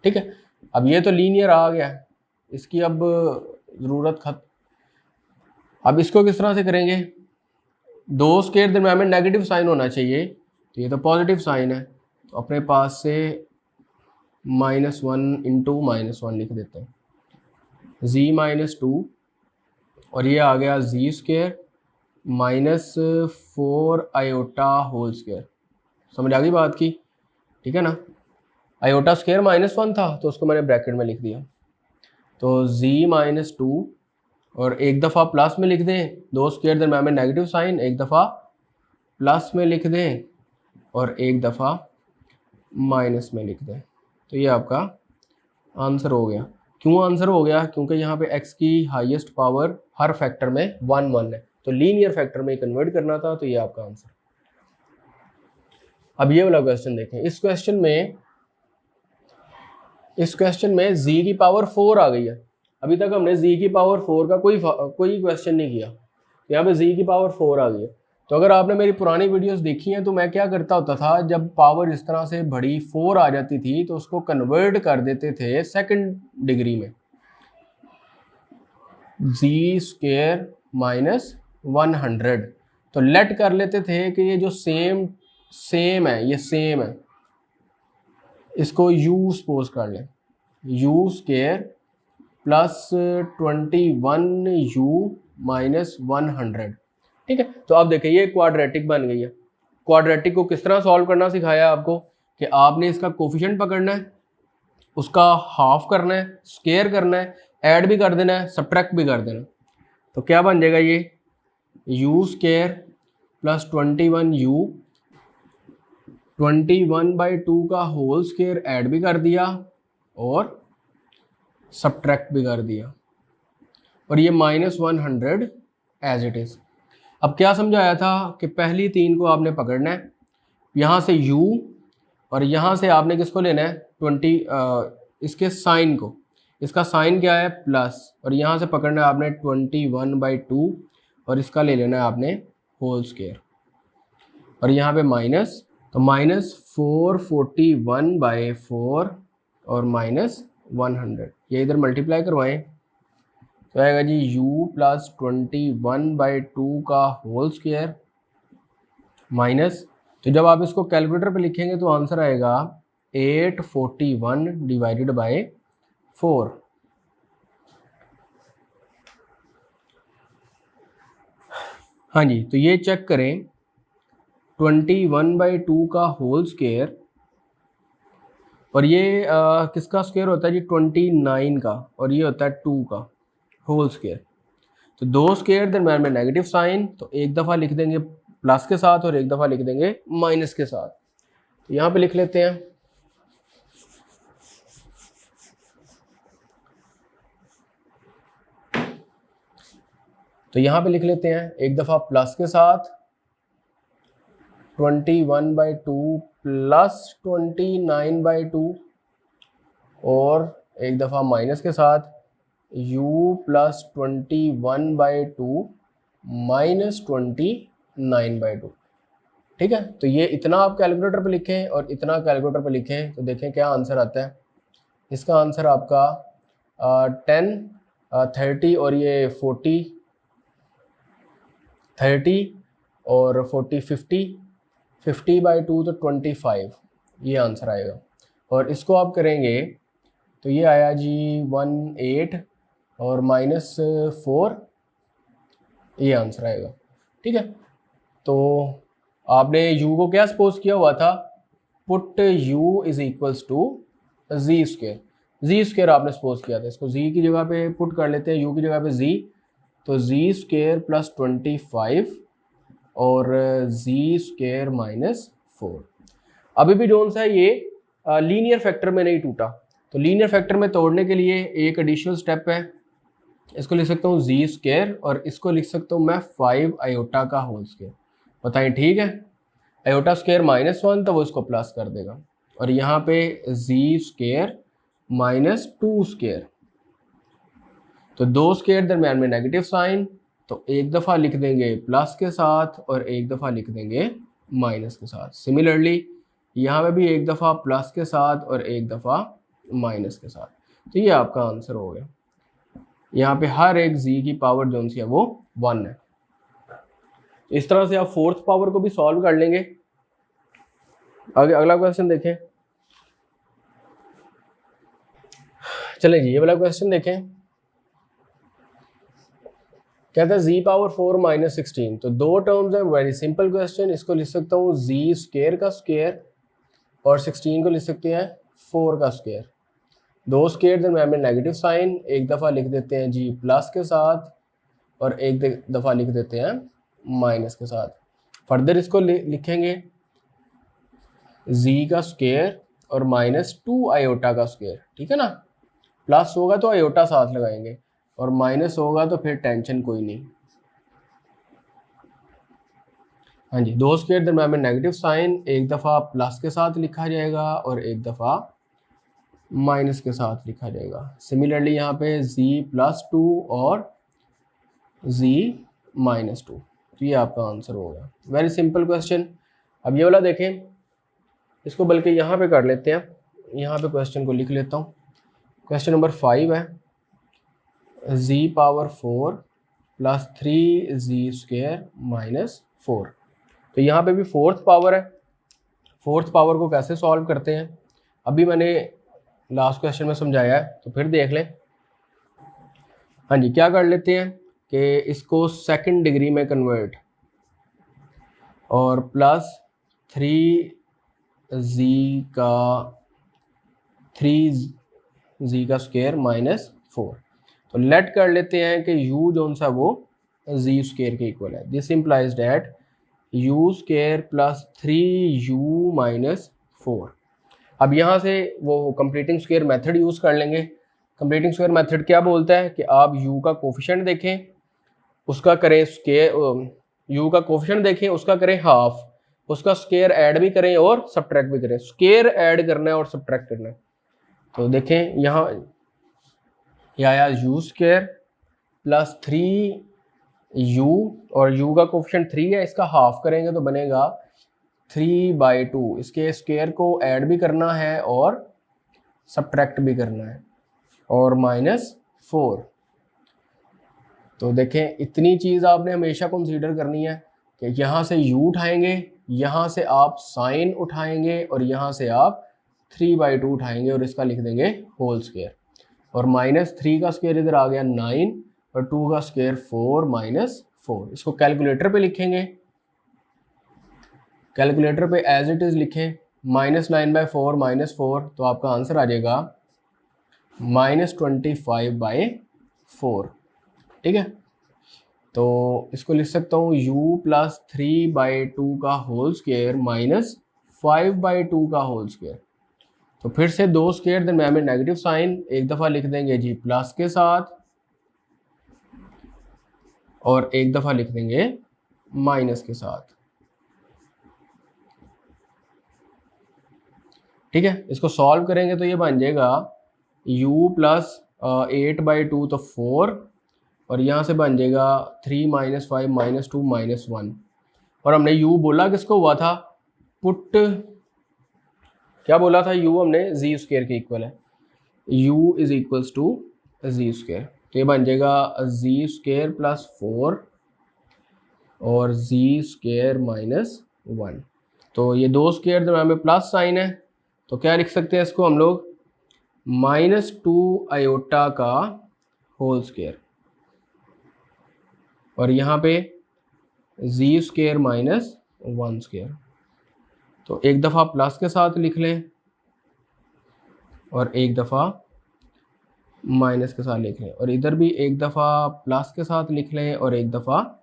ठीक है, अब ये तो लीनियर आ गया, इसकी अब ज़रूरत खत्म। अब इसको किस तरह से करेंगे, 2 स्क्वायर दरम्यान में नेगेटिव साइन होना चाहिए, तो ये तो पॉजिटिव साइन है, तो अपने पास से -1 इंटू -1 लिख देते हैं, z माइनस 2, और ये आ गया z square -4 iota whole square. समझ आ गई बात की, ठीक है ना। आयोटा स्क्वायर -1 था तो उसको मैंने ब्रैकेट में लिख दिया, तो z माइनस 2, और एक दफ़ा प्लस में लिख दें, 2 स्क्वायर दरम्यान में नेगेटिव साइन, एक दफ़ा प्लस में लिख दें और एक दफ़ा माइनस में लिख दें, तो ये आपका आंसर हो गया। क्यों आंसर हो गया, क्योंकि यहाँ पे x की हाईएस्ट पावर हर फैक्टर में 1 1 है, तो लीनियर फैक्टर में कन्वर्ट करना था, तो ये आपका आंसर। अब ये वाला क्वेश्चन देखें। इस क्वेश्चन में z की पावर 4 आ गई है। अभी तक हमने z की पावर 4 का कोई क्वेश्चन नहीं किया, यहाँ पे z की पावर 4 आ गई है। तो अगर आपने मेरी पुरानी वीडियोस देखी हैं तो मैं क्या करता होता था, जब पावर इस तरह से बड़ी 4 आ जाती थी तो उसको कन्वर्ट कर देते थे सेकंड डिग्री में, z स्क्वायर माइनस 100। तो लेट कर लेते थे कि ये जो सेम है, ये सेम है, इसको u सपोज कर लें, u square plus 21u minus 100। ठीक है, तो आप देखें ये क्वाड्रेटिक बन गई है। क्वाड्रेटिक को किस तरह सॉल्व करना सिखाया आपको, कि आपने इसका कोफिशिएंट पकड़ना है, उसका हाफ करना है, स्क्वायर करना है, ऐड भी कर देना है, सब्ट्रैक्ट भी कर देना है। तो क्या बन जाएगा ये, u स्क्वायर प्लस 21u, 21/2 का होल स्क्वायर ऐड भी कर दिया और सब्ट्रैक्ट भी कर दिया, और ये -100 एज इट इज़। अब क्या समझाया था कि पहली 3 को आपने पकड़ना है, यहाँ से u और यहाँ से आपने किसको लेना है इसके साइन को, इसका साइन क्या है प्लस, और यहाँ से पकड़ना है आपने 21/2 और इसका ले लेना है आपने होल स्क्वायर, और यहाँ पे माइनस, तो -441/4 और -100, ये इधर मल्टीप्लाई करवाएं तो आएगा जी u प्लस 21/2 का होल स्क्वायर माइनस, तो जब आप इसको कैलकुलेटर पे लिखेंगे तो आंसर आएगा 841 डिवाइडेड बाय 4। हाँ जी, तो ये चेक करें, 21/2 का होल स्क्वायर, और ये किसका स्क्वायर होता है जी 29 का, और ये होता है 2 का होल स्क्वायर। तो 2 स्क्वायर दरम्यान में नेगेटिव साइन, तो एक दफ़ा लिख देंगे प्लस के साथ और एक दफ़ा लिख देंगे माइनस के साथ। तो यहाँ पे लिख लेते हैं, तो यहाँ पे लिख लेते हैं एक दफ़ा प्लस के साथ 21/2 प्लस 29/2, और एक दफ़ा माइनस के साथ u प्लस 21/2 माइनस 29/2। ठीक है, तो ये इतना आप कैलकुलेटर पे लिखें और इतना कैलकुलेटर पे लिखें तो देखें क्या आंसर आता है। इसका आंसर आपका 10 30 और ये 40 30 और 40 50/2 तो 25, ये आंसर आएगा। और इसको आप करेंगे तो ये आया जी 18 और -4, ये आंसर आएगा। ठीक है, तो आपने u को क्या सपोज किया हुआ था, put u is equals to z square. Z square आपने सपोज किया था, इसको जी की जगह पे पुट कर लेते हैं, यू की जगह पे जी, तो जी स्क्वायर प्लस 25 और जी स्क्वायर माइनस 4। अभी भी जोन सा है ये लीनियर फैक्टर में नहीं टूटा, तो लीनियर फैक्टर में तोड़ने के लिए एक एडिशनल स्टेप है, इसको लिख सकता हूँ जी स्क्वायर और इसको लिख सकता हूँ मैं 5 आयोटा का होल स्क्वायर। बताएं ठीक है, आयोटा स्क्वायर -1 तो वो इसको प्लस कर देगा, और यहाँ पे जी स्क्वायर माइनस 2 स्क्वायर, तो दो स्क्वायर दरम्यान में नेगेटिव साइन, तो एक दफ़ा लिख देंगे प्लस के साथ और एक दफ़ा लिख देंगे माइनस के साथ। सिमिलरली यहाँ पे भी एक दफ़ा प्लस के साथ और एक दफ़ा माइनस के साथ, तो ये आपका आंसर हो गया। यहाँ पे हर एक जी की पावर जो सी है वो 1 है। इस तरह से आप फोर्थ पावर को भी सॉल्व कर लेंगे। आगे अगला क्वेश्चन देखें। चलें जी, ये वाला क्वेश्चन देखें। कहता है जी पावर 4 माइनस 16, तो दो टर्म्स है, वेरी सिंपल क्वेश्चन। इसको लिख सकता हूँ जी स्क्वायर का स्क्वायर और 16 को लिख सकते हैं 4 का स्क्वायर। दो स्क्वायर दरम्यान में नेगेटिव साइन, एक दफ़ा लिख देते हैं जी प्लस के साथ और एक दफ़ा लिख देते हैं माइनस के साथ। फर्दर इसको लिखेंगे जी का स्क्वायर और -2 आयोटा का स्क्वायर, ठीक है ना। प्लस होगा तो आयोटा साथ लगाएंगे और माइनस होगा तो फिर टेंशन कोई नहीं। हाँ जी, दो स्क्वायर दरम्यान में नेगेटिव साइन, एक दफ़ा प्लस के साथ लिखा जाएगा और एक दफ़ा माइनस के साथ लिखा जाएगा। सिमिलरली यहाँ पे z+2 और z-2, तो ये आपका आंसर होगा। Very simple question. अब ये वाला देखें, इसको बल्कि यहाँ पे कर लेते हैं, यहाँ पे क्वेश्चन को लिख लेता हूँ। क्वेश्चन नंबर 5 है, z power 4 plus 3z² minus 4। तो यहाँ पे भी फोर्थ पावर है। फोर्थ पावर को कैसे सॉल्व करते हैं अभी मैंने लास्ट क्वेश्चन में समझाया है, तो फिर देख लें। हाँ जी, क्या कर लेते हैं कि इसको सेकंड डिग्री में कन्वर्ट और प्लस 3z का स्क्वायर माइनस 4। तो लेट कर लेते हैं कि u जो सा वो z स्क्वायर के इक्वल है। This implies that u square plus 3u minus 4। अब यहाँ से वो कंप्लीटिंग स्क्वायर मेथड यूज़ कर लेंगे। कंप्लीटिंग स्क्वायर मेथड क्या बोलता है कि आप u का कोफिशिएंट देखें, उसका करें स्क्वायर, u का कोफिशिएंट देखें, उसका करें हाफ, उसका स्क्वायर ऐड भी करें और सब्ट्रैक्ट भी करें। स्क्वायर ऐड करना है और सब्ट्रैक्ट करना है। तो देखें यहाँ यह आया u स्क्वायर प्लस 3u और u का कोफिशिएंट 3 है, इसका हाफ करेंगे तो बनेगा 3/2। इसके स्क्वायर को ऐड भी करना है और सब्ट्रैक्ट भी करना है और -4। तो देखें इतनी चीज़ आपने हमेशा कंसीडर करनी है कि यहाँ से u उठाएंगे, यहाँ से आप साइन उठाएंगे और यहाँ से आप 3/2 उठाएंगे और इसका लिख देंगे होल स्क्वायर। और -3 का स्क्वायर इधर आ गया 9 और 2 का स्क्वायर 4 -4। इसको कैलकुलेटर पे लिखेंगे, कैलकुलेटर पे एज इट इज़ लिखें -9/4 -4, तो आपका आंसर आ जाएगा -25/4। ठीक है, तो इसको लिख सकता हूँ u प्लस 3/2 का होल स्क्वायर माइनस 5/2 का होल स्क्वायर। तो फिर से दो स्क्वायर दरम्यान में नेगेटिव साइन, एक दफ़ा लिख देंगे जी प्लस के साथ और एक दफ़ा लिख देंगे माइनस के साथ। ठीक है, इसको सॉल्व करेंगे तो ये बन जाएगा u प्लस 8/2 तो 4 और यहाँ से बन जाएगा 3 - 5 - 2 -1। और हमने u बोला किसको हुआ था, पुट क्या बोला था, u हमने z स्क्वायर के इक्वल है, u is equals to z square. तो ये बन जाएगा z स्क्वायर प्लस 4 और z स्क्वायर -1। तो ये दो स्क्वायर दरम्यान में प्लस साइन है, तो क्या लिख सकते हैं इसको हम लोग -2 आयोटा का होल स्क्वायर और यहाँ पे z स्क्वायर -1 स्क्वायर। तो एक दफ़ा प्लस के साथ लिख लें और एक दफ़ा माइनस के साथ लिख लें, और इधर भी एक दफ़ा प्लस के साथ लिख लें और एक दफ़ा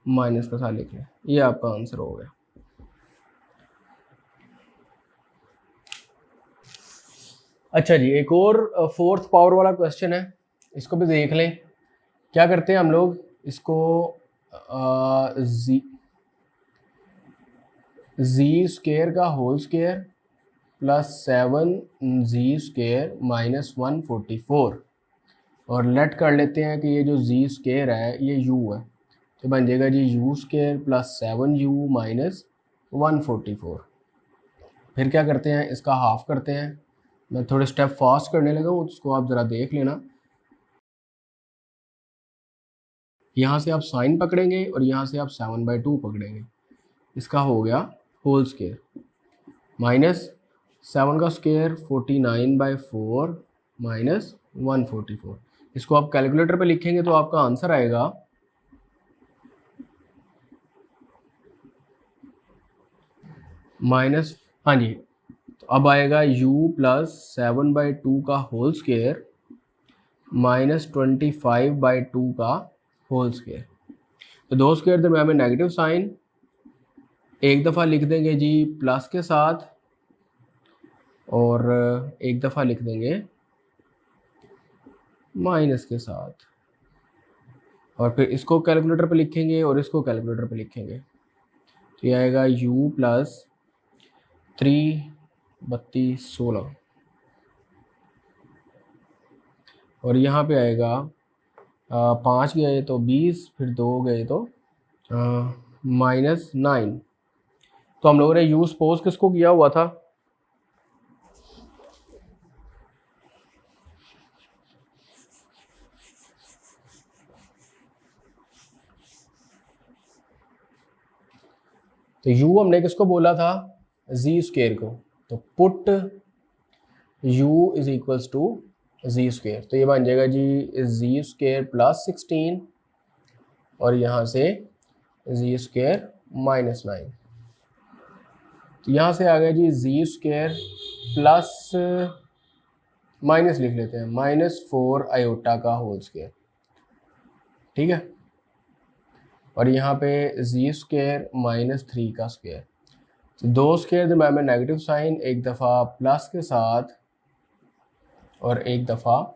माइनस के साथ लिख लें। ये आपका आंसर हो गया। अच्छा जी, एक और फोर्थ पावर वाला क्वेश्चन है, इसको भी देख लें। क्या करते हैं हम लोग, इसको जी स्क्वेयर का होल स्क्वेयर प्लस 7 जी स्क्वेयर माइनस 144 और लेट कर लेते हैं कि ये जो जी स्क्वेयर है ये यू है, तो बन जाएगा जी u square plus 7u minus 144। फिर क्या करते हैं, इसका हाफ करते हैं। मैं थोड़े स्टेप फास्ट करने लगा हूँ, उसको आप ज़रा देख लेना। यहाँ से आप साइन पकड़ेंगे और यहाँ से आप 7/2 पकड़ेंगे। इसका हो गया होल स्क्वेयर माइनस 7 का स्क्वेयर 49/4 माइनस 144। इसको आप कैलकुलेटर पे लिखेंगे तो आपका आंसर आएगा माइनस, हाँ जी, तो अब आएगा u प्लस 7/2 का होल स्क्वेयर माइनस 25/2 का होल स्क्वेयर। तो दो स्क्वेयर दरम्यान में नेगेटिव साइन, एक दफ़ा लिख देंगे जी प्लस के साथ और एक दफ़ा लिख देंगे माइनस के साथ, और फिर इसको कैलकुलेटर पे लिखेंगे और इसको कैलकुलेटर पे लिखेंगे। तो ये आएगा u प्लस 3/32/16 और यहाँ पे आएगा 5 गए तो 20, फिर 2 गए तो -9। तो हम लोगों ने यूज पोज किसको किया हुआ था, तो u हमने किसको बोला था, जी स्क्वेयर को। तो put u is equals to z square, तो ये बन जाएगा जी जी स्क्वेयर प्लस 16 और यहाँ से जी स्क्वेयर -9। तो यहाँ से आ गया जी जी स्क्वेयर प्लस माइनस लिख लेते हैं -4 आयोटा का होल स्क्वेयर, ठीक है, और यहाँ पे जी स्क्वेयर -3 का स्क्वेयर। तो दो स्क्वेयर दरम्यान में नेगेटिव साइन, एक दफ़ा प्लस के साथ और एक दफ़ा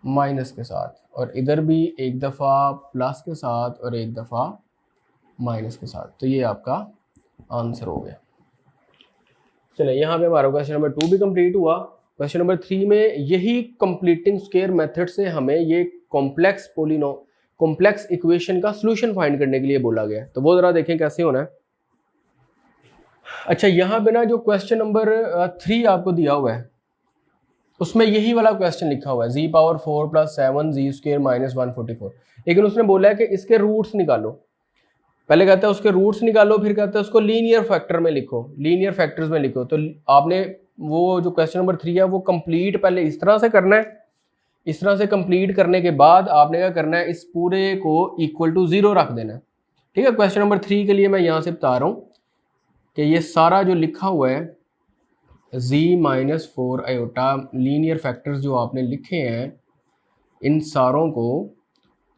माइनस के साथ, और इधर भी एक दफ़ा प्लस के साथ और एक दफ़ा माइनस के साथ। तो ये आपका आंसर हो गया। चलिए, यहाँ पे हमारा क्वेश्चन नंबर 2 भी कंप्लीट हुआ। क्वेश्चन नंबर 3 में यही कंप्लीटिंग स्क्वायर मेथड से हमें ये कॉम्प्लेक्स इक्वेशन का सॉल्यूशन फाइंड करने के लिए बोला गया है। तो वो ज़रा देखें कैसे होना है। अच्छा, यहाँ पे ना जो क्वेश्चन नंबर 3 आपको दिया हुआ है उसमें यही वाला क्वेश्चन लिखा हुआ है z⁴ + 7z² - 144, लेकिन उसने बोला है कि इसके रूट्स निकालो। पहले कहता है उसके रूट्स निकालो, फिर कहता है उसको लीनियर फैक्टर में लिखो, लीनियर फैक्टर्स में लिखो। तो आपने वो जो क्वेश्चन नंबर 3 है वो कंप्लीट पहले इस तरह से करना है। इस तरह से कंप्लीट करने के बाद आपने क्या करना है, इस पूरे को इक्वल टू 0 रख देना है, ठीक है। क्वेश्चन नंबर 3 के लिए मैं यहाँ से बता रहा हूँ कि ये सारा जो लिखा हुआ है z-4 आयोटा लीनियर फैक्टर्स जो आपने लिखे हैं, इन सारों को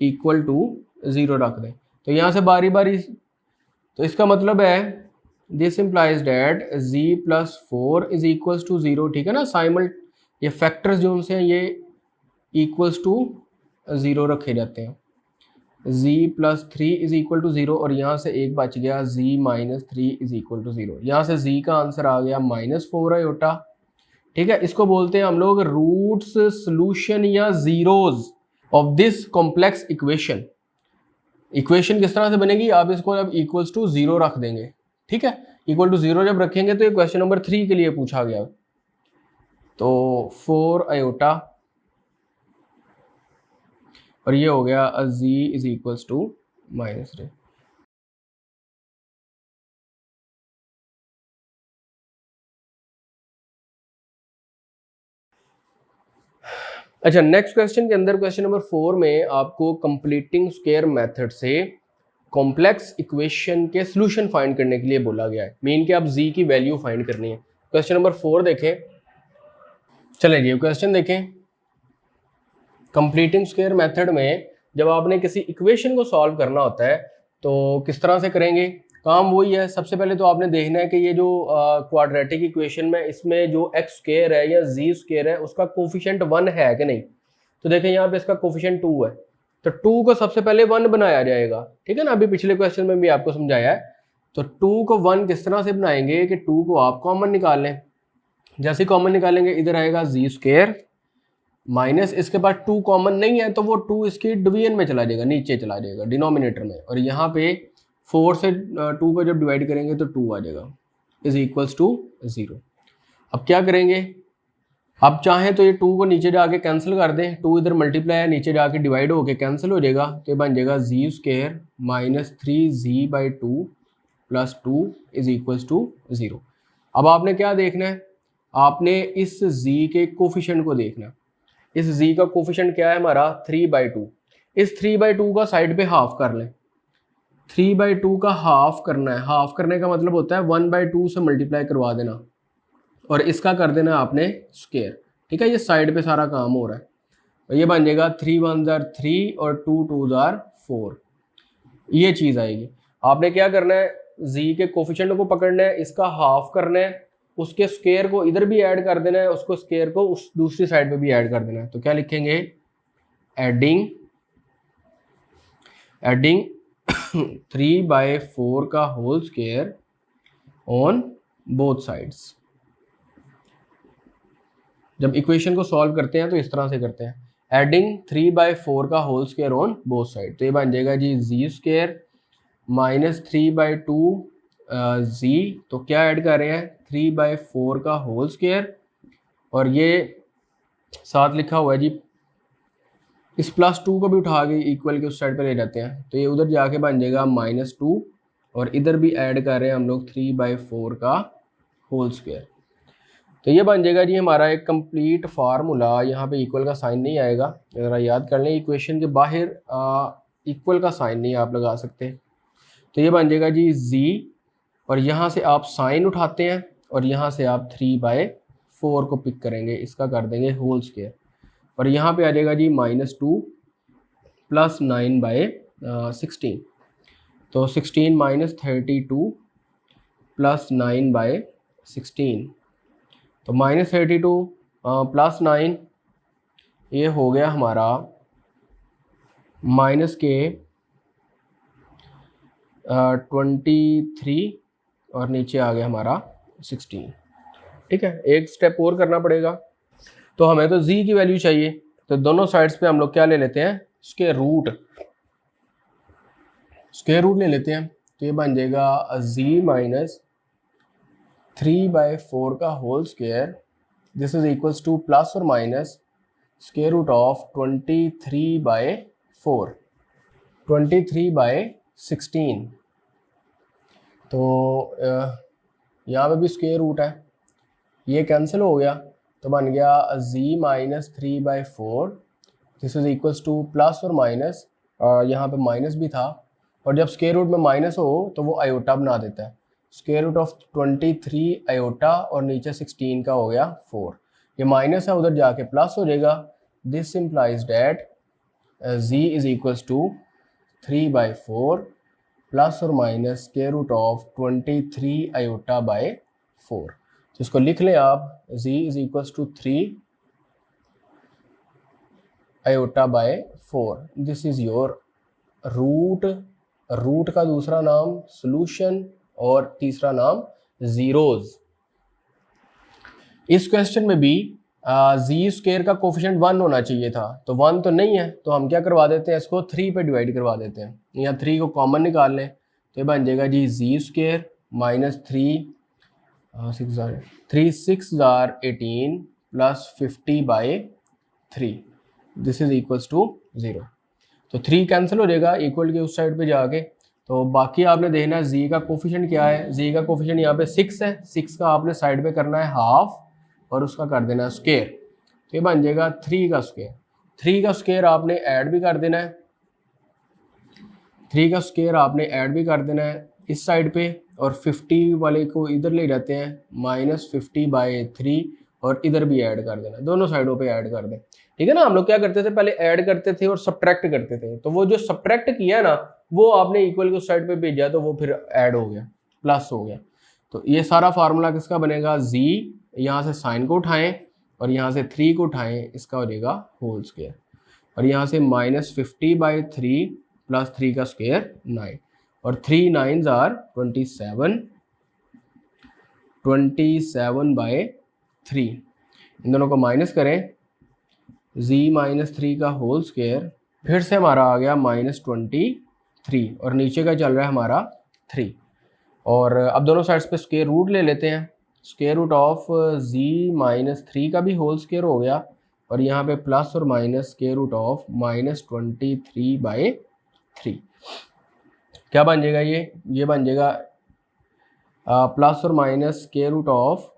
इक्वल टू 0 रख दें। तो यहाँ से बारी बारी, तो इसका मतलब है this implies that z + 4 is equals to 0, ठीक है ना। साइमल ये फैक्टर्स जो उनसे हैं ये इक्वल्स टू 0 रखे जाते हैं। z + 3 इज इक्वल टू 0 और यहाँ से एक बच गया z - 3 इज इक्वल टू 0। यहाँ से z का आंसर आ गया -4 आयोटा, ठीक है। इसको बोलते हैं हम लोग रूट्स सॉल्यूशन या zeros of this complex equation. Equation किस तरह से बनेगी, आप इसको अब इक्वल्स टू 0 रख देंगे, ठीक है। इक्वल टू 0 जब रखेंगे तो ये क्वेश्चन नंबर 3 के लिए पूछा गया। तो 4 आयोटा और ये हो गया z इज इक्वल्स टू -3। अच्छा, नेक्स्ट क्वेश्चन के अंदर क्वेश्चन नंबर 4 में आपको कंप्लीटिंग स्क्वायर मेथड से कॉम्प्लेक्स इक्वेशन के सॉल्यूशन फाइंड करने के लिए बोला गया है। मीन कि आप z की वैल्यू फाइंड करनी है। क्वेश्चन नंबर 4 देखें। चलिए जी क्वेश्चन देखें। कंप्लीटिंग स्क्वायर मेथड में जब आपने किसी इक्वेशन को सॉल्व करना होता है तो किस तरह से करेंगे? काम वही है। सबसे पहले तो आपने देखना है कि ये जो क्वाड्रेटिक इक्वेशन में इसमें जो एक्स स्क्वायर है या जी स्क्वायर है उसका कोफिशिएंट 1 है कि नहीं। तो देखें यहाँ पे इसका कोफिशिएंट 2 है, तो 2 को सबसे पहले 1 बनाया जाएगा, ठीक है ना। अभी पिछले क्वेश्चन में भी आपको समझाया है। तो 2 को 1 किस तरह से बनाएंगे कि 2 को आप कॉमन निकाल लें। जैसे कॉमन निकालेंगे इधर आएगा जी स्क्वायर माइनस इसके बाद 2 कॉमन नहीं है तो वो 2 इसकी डिवीजन में चला जाएगा, नीचे चला जाएगा डिनोमिनेटर में, और यहाँ पे 4 से 2 को जब डिवाइड करेंगे तो 2 आ जाएगा इज इक्वल्स टू 0। अब क्या करेंगे, अब चाहें तो ये 2 को नीचे जाके कैंसिल कर दें, 2 इधर मल्टीप्लाई है, नीचे जाके डिवाइड होके कैंसिल हो जाएगा, तो ये बन जाएगा जी स्क्वायर माइनस 3z/2 प्लस 2 इज इक्वल्स टू 0। अब आपने क्या देखना है, आपने इस z के कोफिशिएंट को देखना। इस z का कोफिशिएंट क्या है हमारा 3/2। इस 3/2 का साइड पे हाफ कर लें। 3/2 का हाफ करना है, हाफ करने का मतलब होता है 1/2 से मल्टीप्लाई करवा देना और इसका कर देना आपने स्क्वायर, ठीक है। ये साइड पे सारा काम हो रहा है, तो ये बन जाएगा 3 1 जार 3 और 2 2 जार 4, ये चीज़ आएगी। आपने क्या करना है, z के कोफिशिएंट को पकड़ना है, इसका हाफ करना है, उसके स्क्वायर को इधर भी ऐड कर देना है, उसको स्क्वायर को उस दूसरी साइड पे भी ऐड कर देना है। तो क्या लिखेंगे, एडिंग 3/4 का whole square on both sides. जब इक्वेशन को सॉल्व करते हैं तो इस तरह से करते हैं, एडिंग 3/4 का whole square on both side. तो ये बन जाएगा जी जी स्क्वायर माइनस 3/2 जी, तो क्या ऐड कर रहे हैं 3/4 का होल स्क्वायर, और ये साथ लिखा हुआ है जी, इस प्लस 2 को भी उठा के इक्वल के उस साइड पे ले जाते हैं, तो ये उधर जाके बन जाएगा -2, और इधर भी ऐड कर रहे हैं हम लोग 3/4 का होल स्क्वायर। तो ये बन जाएगा जी हमारा एक कंप्लीट फार्मूला। यहाँ पे इक्वल का साइन नहीं आएगा, ज़रा याद कर लें, इक्वेशन के बाहर इक्वल का साइन नहीं आप लगा सकते। तो ये बन जाएगा जी z, और यहाँ से आप साइन उठाते हैं और यहाँ से आप 3/4 को पिक करेंगे, इसका कर देंगे होल स्क्वायर, और यहाँ पे आ जाएगा जी -2 प्लस 9/16, तो 16 माइनस 32 प्लस 9/16, तो -32 प्लस 9, ये हो गया हमारा माइनस के 23 और नीचे आ गया हमारा 16, ठीक है। एक स्टेप और करना पड़ेगा, तो हमें तो z की वैल्यू चाहिए, तो दोनों साइड्स पे हम लोग क्या ले लेते हैं, स्क्वायर रूट ले लेते हैं। तो ये बन जाएगा z माइनस 3/4 का whole square, this is equals to plus और माइनस स्क्वायर रूट ऑफ 23/4, 23/16। तो यहाँ पे भी स्क्वायर रूट है, ये कैंसिल हो गया, तो बन गया z minus 3/4, this is equals to plus और माइनस, यहाँ पे माइनस भी था, और जब स्क्वायर रूट में माइनस हो तो वो आयोटा बना देता है। स्क्वायर रूट ऑफ 23 आयोटा और नीचे 16 का हो गया 4, ये माइनस है उधर जाके प्लस हो जाएगा। This implies that z is equals to 3/4 plus और minus square root of 23 iota by 4। तो इसको लिख लें आप, z is equals to 3 iota by 4, this is your root का दूसरा नाम सॉल्यूशन और तीसरा नाम जीरोज। इस क्वेश्चन में भी जी स्क्वायर का कोफिशिएंट 1 होना चाहिए था, तो 1 तो नहीं है, तो हम क्या करवा देते हैं, इसको 3 पे डिवाइड करवा देते हैं, या 3 को कॉमन निकाल लें, तो ये बन जाएगा जी जी स्क्वायर माइनस 3 6 जार 18 plus 50/3, this is equals to 0। तो 3 कैंसिल हो जाएगा इक्वल के उस साइड पे जाके, तो बाकी आपने देखना है z का कोफिशिएंट क्या है। z का कोफिशिएंट यहाँ पे 6 है, 6 का आपने साइड पे करना है हाफ और उसका कर देना है स्क्वायर, तो ये बन जाएगा 3 का स्क्वायर। 3 का स्क्वायर आपने ऐड भी कर देना है, 3 का स्क्वायर आपने ऐड भी कर देना है इस साइड पे, और 50 वाले को इधर ले जाते हैं -50/3, और इधर भी ऐड कर देना, दोनों साइडों पे ऐड कर दें। ठीक है ना, हम लोग क्या करते थे पहले, ऐड करते थे और सब्ट्रैक्ट करते थे, तो वो जो सब्ट्रैक्ट किया ना वो आपने इक्वल की साइड पे भेजा तो वो फिर ऐड हो गया, प्लस हो गया। तो ये सारा फार्मूला किसका बनेगा, z, यहाँ से साइन को उठाएं और यहाँ से 3 को उठाएं, इसका हो जाएगा होल स्क्वायर, और यहाँ से -50/3 प्लस 3 का स्क्वायर 9, और 3 9s आर 27, 27/3, इन दोनों को माइनस करें, z -3 का होल स्क्वायर, फिर से हमारा आ गया -23, और नीचे का चल रहा है हमारा 3, और अब दोनों साइड्स पे स्क्वायर रूट ले लेते हैं। स्क्वायर रूट ऑफ z -3 का भी होल स्क्वायर हो गया, और यहाँ पे प्लस और माइनस स्क्वायर रूट ऑफ -23/3, क्या बन जाएगा ये बन जाएगा प्लस और माइनस स्क्वायर रूट ऑफ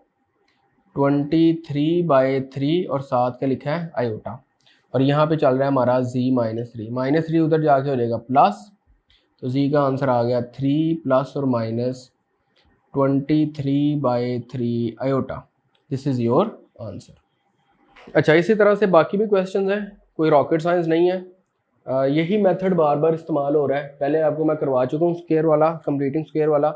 23/3 और साथ क्या लिखा है आयोटा, और यहाँ पे चल रहा है हमारा z -3 उधर जाके हो जाएगा प्लस, तो z का आंसर आ गया 3 प्लस और minus 23/3 iota, this is your answer. अच्छा, इसी तरह से बाकी भी क्वेश्चंस हैं, कोई रॉकेट साइंस नहीं है, यही मेथड बार बार इस्तेमाल हो रहा है। पहले आपको मैं करवा चुका हूँ स्क्वायर वाला, कंप्लीटिंग स्क्वायर वाला,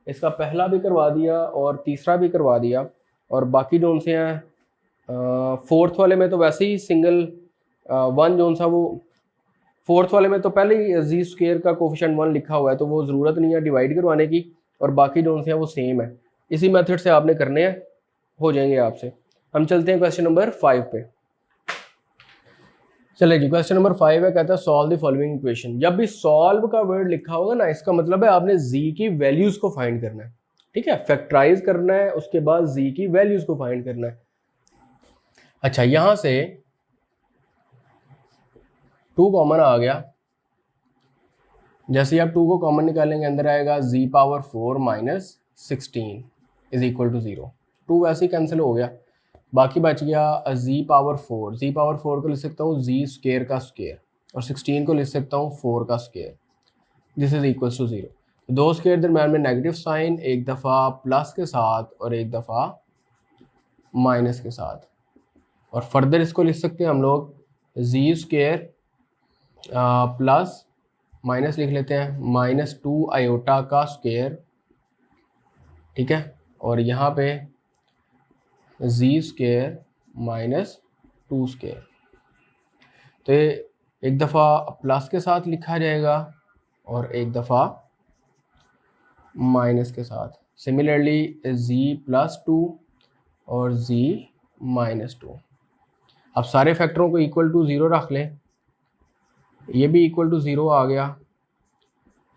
इसका पहला भी करवा दिया और तीसरा भी करवा दिया, और बाकी जो से हैं फोर्थ वाले में तो वैसे ही सिंगल वन जो सा वो फोर्थ वाले में तो पहले ही जी स्क्वायर का कोफिशिएंट 1 लिखा हुआ है, तो वो ज़रूरत नहीं है डिवाइड करवाने की, और बाकी जो से हैं वो सेम है, इसी मेथड से आपने करने हैं, हो जाएंगे आपसे। हम चलते हैं क्वेश्चन नंबर 5 पे। चलिए जी, क्वेश्चन नंबर 5 है, कहता है सॉल्व द फॉलोइंग इक्वेशन। जब भी सॉल्व का वर्ड लिखा होगा ना, इसका मतलब है आपने जी की वैल्यूज को फाइंड करना है। ठीक है, फैक्टराइज करना है, उसके बाद जी की वैल्यूज को फाइंड करना है। अच्छा, यहां से 2 कॉमन आ गया, जैसे ही आप 2 को कॉमन निकालेंगे अंदर आएगा z⁴ - 16 इज इक्वल टू 0, 2 वैसे ही कैंसिल हो गया, बाकी बच गया z⁴ को लिख सकता हूँ z स्क्वायर का स्क्वायर, और 16 को लिख सकता हूँ 4 का square, this is equal to 0। दो स्क्वायर दरम्यान में नेगेटिव साइन, एक दफ़ा प्लस के साथ और एक दफ़ा माइनस के साथ, और फर्दर इसको लिख सकते हैं हम लोग z स्क्वायर प्लस माइनस लिख लेते हैं -2 आयोटा का स्क्वायर, ठीक है, और यहाँ पे z स्क्वायर -2 स्क्वायर, तो ये एक दफ़ा प्लस के साथ लिखा जाएगा और एक दफ़ा माइनस के साथ। सिमिलरली z+2 और z-2, अब सारे फैक्टरों को इक्वल टू 0 रख लें, ये भी इक्वल टू 0 आ गया,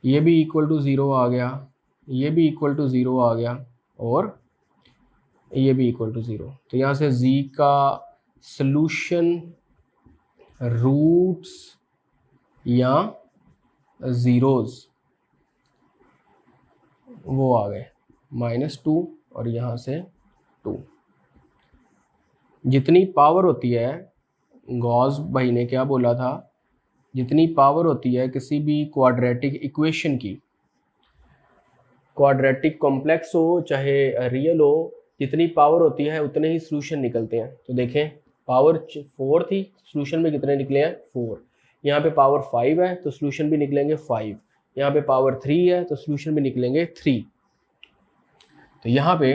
ये भी इक्वल टू 0 आ गया, ये भी इक्वल टू 0 आ गया, और ये भी इक्वल टू 0। तो यहाँ से z का सॉल्यूशन रूट्स या ज़ीरोज़ वो आ गए -2 और यहाँ से 2। जितनी पावर होती है, गॉस भाई ने क्या बोला था, जितनी पावर होती है किसी भी क्वाड्रेटिक इक्वेशन की, क्वाड्रेटिक कॉम्प्लेक्स हो चाहे रियल हो, जितनी पावर होती है उतने ही सॉल्यूशन निकलते हैं। तो देखें, पावर 4 थी, सॉल्यूशन में कितने निकले हैं 4, यहाँ पे पावर 5 है तो सॉल्यूशन भी निकलेंगे 5, यहाँ पे पावर 3 है तो सॉल्यूशन भी निकलेंगे 3। तो यहाँ पे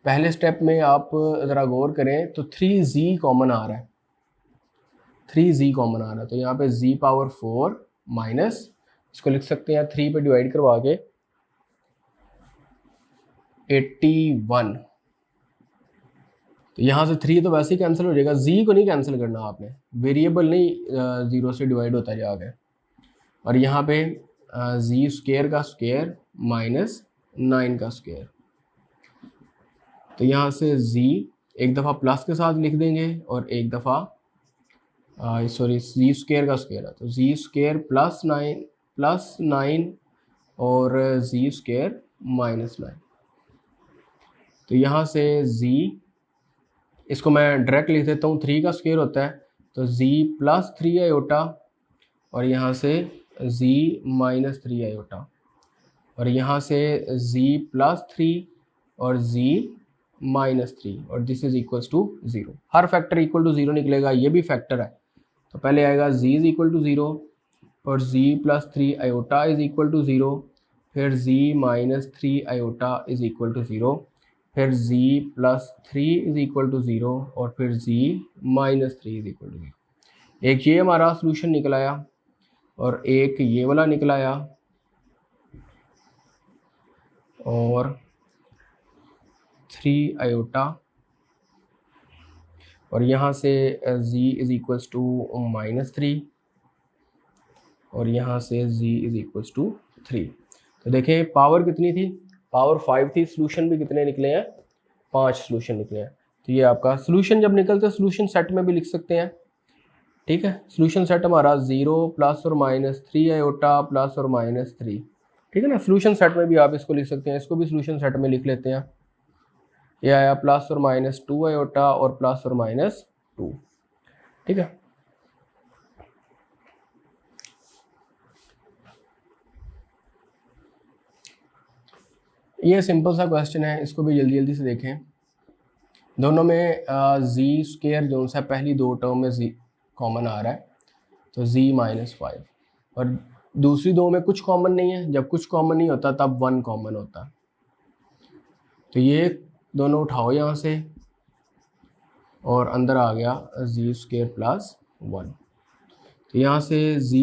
पहले स्टेप में आप ज़रा गौर करें तो 3z कॉमन आ रहा है, 3z कॉमन आ रहा है, तो यहाँ पे z⁴ माइनस, इसको लिख सकते हैं 3 पे डिवाइड करवा के 81। तो यहाँ से 3 तो वैसे ही कैंसिल हो जाएगा, z को नहीं कैंसिल करना आपने, वेरिएबल नहीं 0 से डिवाइड होता जाएगा, और यहाँ पे z स्क्वायर का स्क्वायर -9 का स्क्वायर, तो यहाँ से z एक दफ़ा प्लस के साथ लिख देंगे और एक दफ़ा सॉरी z स्क्वायर का स्क्वायर है, तो z स्क्वायर +9 और z स्क्वायर -9। तो यहाँ से z, इसको मैं डायरेक्ट लिख देता हूँ, 3 का स्क्वायर होता है तो z+3 आयोटा, और यहाँ से z-3 आयोटा, और यहाँ से z+3 और z -3 और दिस इज इक्वल्स टू 0। हर फैक्टर इक्वल टू 0 निकलेगा, ये भी फैक्टर है, तो पहले आएगा z इज इक्वल टू 0 और z plus 3 iota is equal to 0, फिर z minus 3 iota is equal to 0, फिर z plus 3 is equal to 0 और फिर z minus 3 is equal to 0। एक ये हमारा सोल्यूशन निकल आया और एक ये वाला निकल आया और 3 आयोटा और यहाँ से z इज इक्वल्स टू -3 और यहाँ से z इज इक्वल्स टू 3। तो देखें पावर कितनी थी, पावर 5 थी, सोल्यूशन भी कितने निकले हैं, 5 सोल्यूशन निकले हैं। तो ये आपका सोल्यूशन जब निकलते हैं सोल्यूशन सेट में भी लिख सकते हैं, ठीक है। सोल्यूशन सेट हमारा 0 प्लस और -3 आयोटा प्लस और -3, ठीक है ना। सोल्यूशन सेट में भी आप इसको लिख सकते हैं, इसको भी सोल्यूशन सेट में लिख लेते हैं। ये आया प्लस और -2 आयोटा और प्लस और -2, ठीक है। ये सिंपल सा क्वेश्चन है, इसको भी जल्दी जल्दी से देखें। दोनों में जी स्क्वायर जो सा पहली दो टर्म में जी कॉमन आ रहा है, तो z -5 और दूसरी दो में कुछ कॉमन नहीं है। जब कुछ कॉमन नहीं होता तब 1 कॉमन होता। तो ये दोनों उठाओ यहाँ से और अंदर आ गया z स्क्वायर प्लस 1। तो यहाँ से z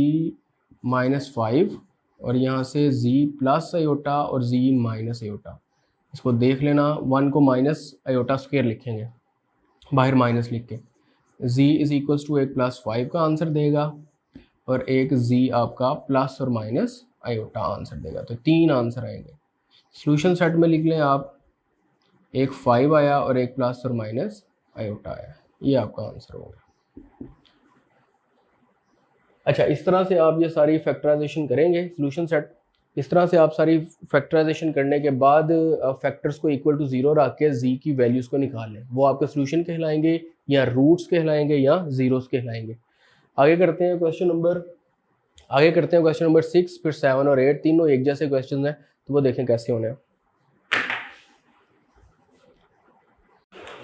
-5 और यहाँ से z प्लस आयोटा और z माइनस आयोटा, इसको देख लेना। 1 को माइनस आयोटा स्क्वायर लिखेंगे, बाहर माइनस लिख के। z इज इक्वल्स टू एक +5 का आंसर देगा और एक z आपका प्लस और माइनस आयोटा आंसर देगा। तो 3 आंसर आएंगे। सॉल्यूशन सेट में लिख लें आप, एक 5 आया और एक प्लस और माइनस आयोटा आया, ये आपका आंसर होगा। अच्छा, इस तरह से आप ये सारी फैक्टराइजेशन करेंगे सॉल्यूशन सेट। इस तरह से आप सारी फैक्टराइजेशन करने के बाद फैक्टर्स को इक्वल टू 0 रख के z की वैल्यूज़ को निकाल लें। वो आपके सॉल्यूशन कहलाएंगे या रूट्स कहलाएंगे या जीरोस कहलाएंगे। आगे करते हैं क्वेश्चन नंबर 6, फिर 7 और 8, तीनों एक जैसे क्वेश्चन हैं, तो वो देखें कैसे होने हैं।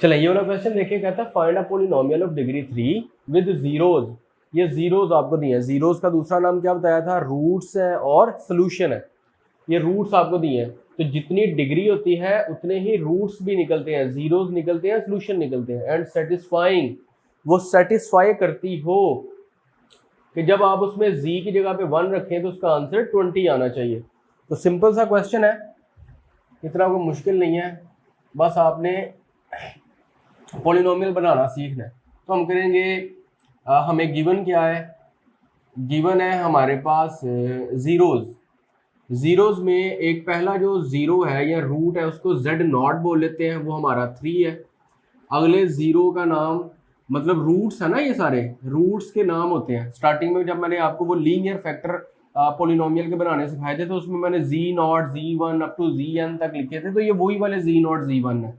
चलिए ये वाला क्वेश्चन देखिए, कहता है find a polynomial of degree 3 with zeros. ये जीरोज आपको दिए हैं। जीरोज का दूसरा नाम क्या बताया था, रूट्स है और सोल्यूशन है। ये रूट्स आपको दिए हैं, तो जितनी डिग्री होती है उतने ही रूट्स भी निकलते हैं, जीरोज निकलते हैं, सोल्यूशन निकलते हैं। एंड सेटिस्फाइंग, वो सेटिस्फाई करती हो कि जब आप उसमें z की जगह पे 1 रखें तो उसका आंसर 20 आना चाहिए। तो सिंपल सा क्वेश्चन है, इतना कोई मुश्किल नहीं है, बस आपने पॉलिनोमियल बनाना सीखना है। तो हम करेंगे, हमें गिवन क्या है, गिवन है हमारे पास जीरोज में एक पहला जो जीरो है या रूट है उसको z0 बोल लेते हैं, वो हमारा 3 है। अगले जीरो का नाम, मतलब रूट्स है ना, ये सारे रूट्स के नाम होते हैं। स्टार्टिंग में जब मैंने आपको वो लीनियर फैक्टर पॉलिनोमियल के बनाने सिखाए थे, तो उसमें मैंने z0 z1 up to zn तक लिखे थे, तो ये वही वाले z0 z1 है।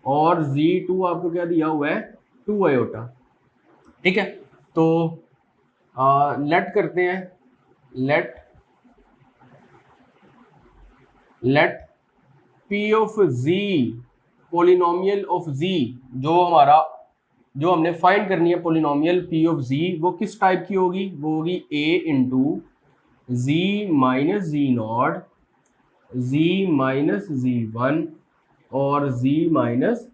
और z2 आपको क्या दिया हुआ है, 2 आयोटा, ठीक है। तो लेट करते हैं, let p of z polynomial of z, जो हमने फाइंड करनी है पॉलिनोमियल p ऑफ z, वो किस टाइप की होगी, वो होगी a into z minus z0 z minus z1 और z माइनस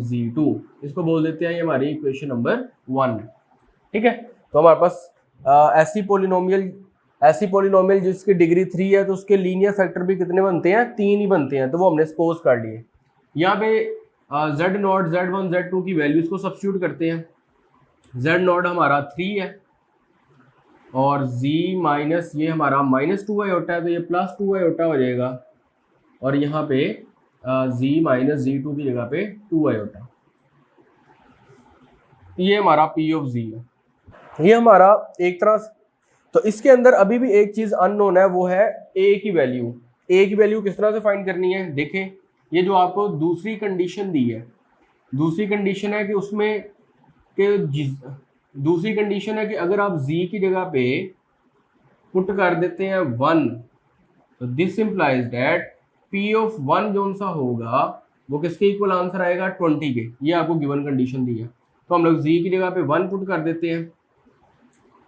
z2। इसको बोल देते हैं, ये हमारी इक्वेशन नंबर 1, ठीक है। तो हमारे पास ऐसी पॉलिनोमियल जिसकी डिग्री 3 है, तो उसके लीनियर फैक्टर भी कितने बनते हैं, 3 ही बनते हैं। तो वो हमने सपोज कर लिए। यहाँ पे z0 z1 z2 की वैल्यूज को सब्स्टिट्यूट करते हैं। z0 हमारा 3 है और z माइनस ये हमारा -2 आयोटा है, तो ये +2 आयोटा हो जाएगा। और यहाँ पे z माइनस z2 की जगह पे 2 आयोटा। ये हमारा p ऑफ z है, ये हमारा एक तरह से। तो इसके अंदर अभी भी एक चीज अननोन है, वो है a की वैल्यू। a की वैल्यू किस तरह से फाइंड करनी है, देखें। ये जो आपको दूसरी कंडीशन दी है, दूसरी कंडीशन है कि उसमें दूसरी कंडीशन है कि अगर आप z की जगह पे पुट कर देते हैं 1, तो this implies that p of 1 जो सा होगा वो किसके इक्वल आंसर आएगा, 20 के। ये आपको गिवन कंडीशन दी है, तो हम लोग z की जगह पे 1 पुट कर देते हैं,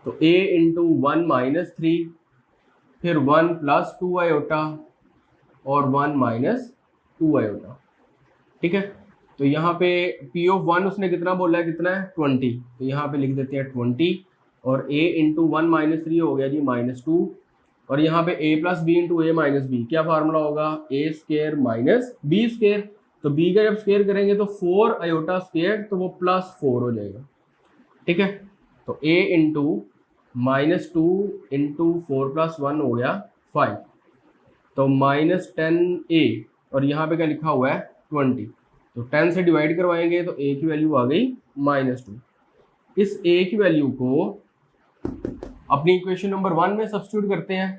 तो a इंटू 1 माइनस 3, फिर 1 प्लस 2 आयोटा और 1 माइनस 2 आयोटा। ठीक है, तो यहाँ पे p ऑफ 1 उसने कितना बोला है, कितना है 20, तो यहाँ पे लिख देते हैं 20, और a इंटू 1 माइनस 3 हो गया जी -2, और यहाँ पे a plus B into A minus B, क्या फार्मूला होगा, a square minus B square, तो b का जब स्क्र करेंगे तो 4 आयोटा स्क्र, तो वो +4 हो जाएगा। ठीक है, तो a इंटू -2 इंटू 4 + 1 हो गया 5, तो -10a, और यहाँ पे क्या लिखा हुआ है 20, तो 10 से डिवाइड करवाएंगे तो a की वैल्यू आ गई -2। इस a की वैल्यू को अपनी इक्वेशन नंबर 1 में सब्स्टिट्यूट करते हैं,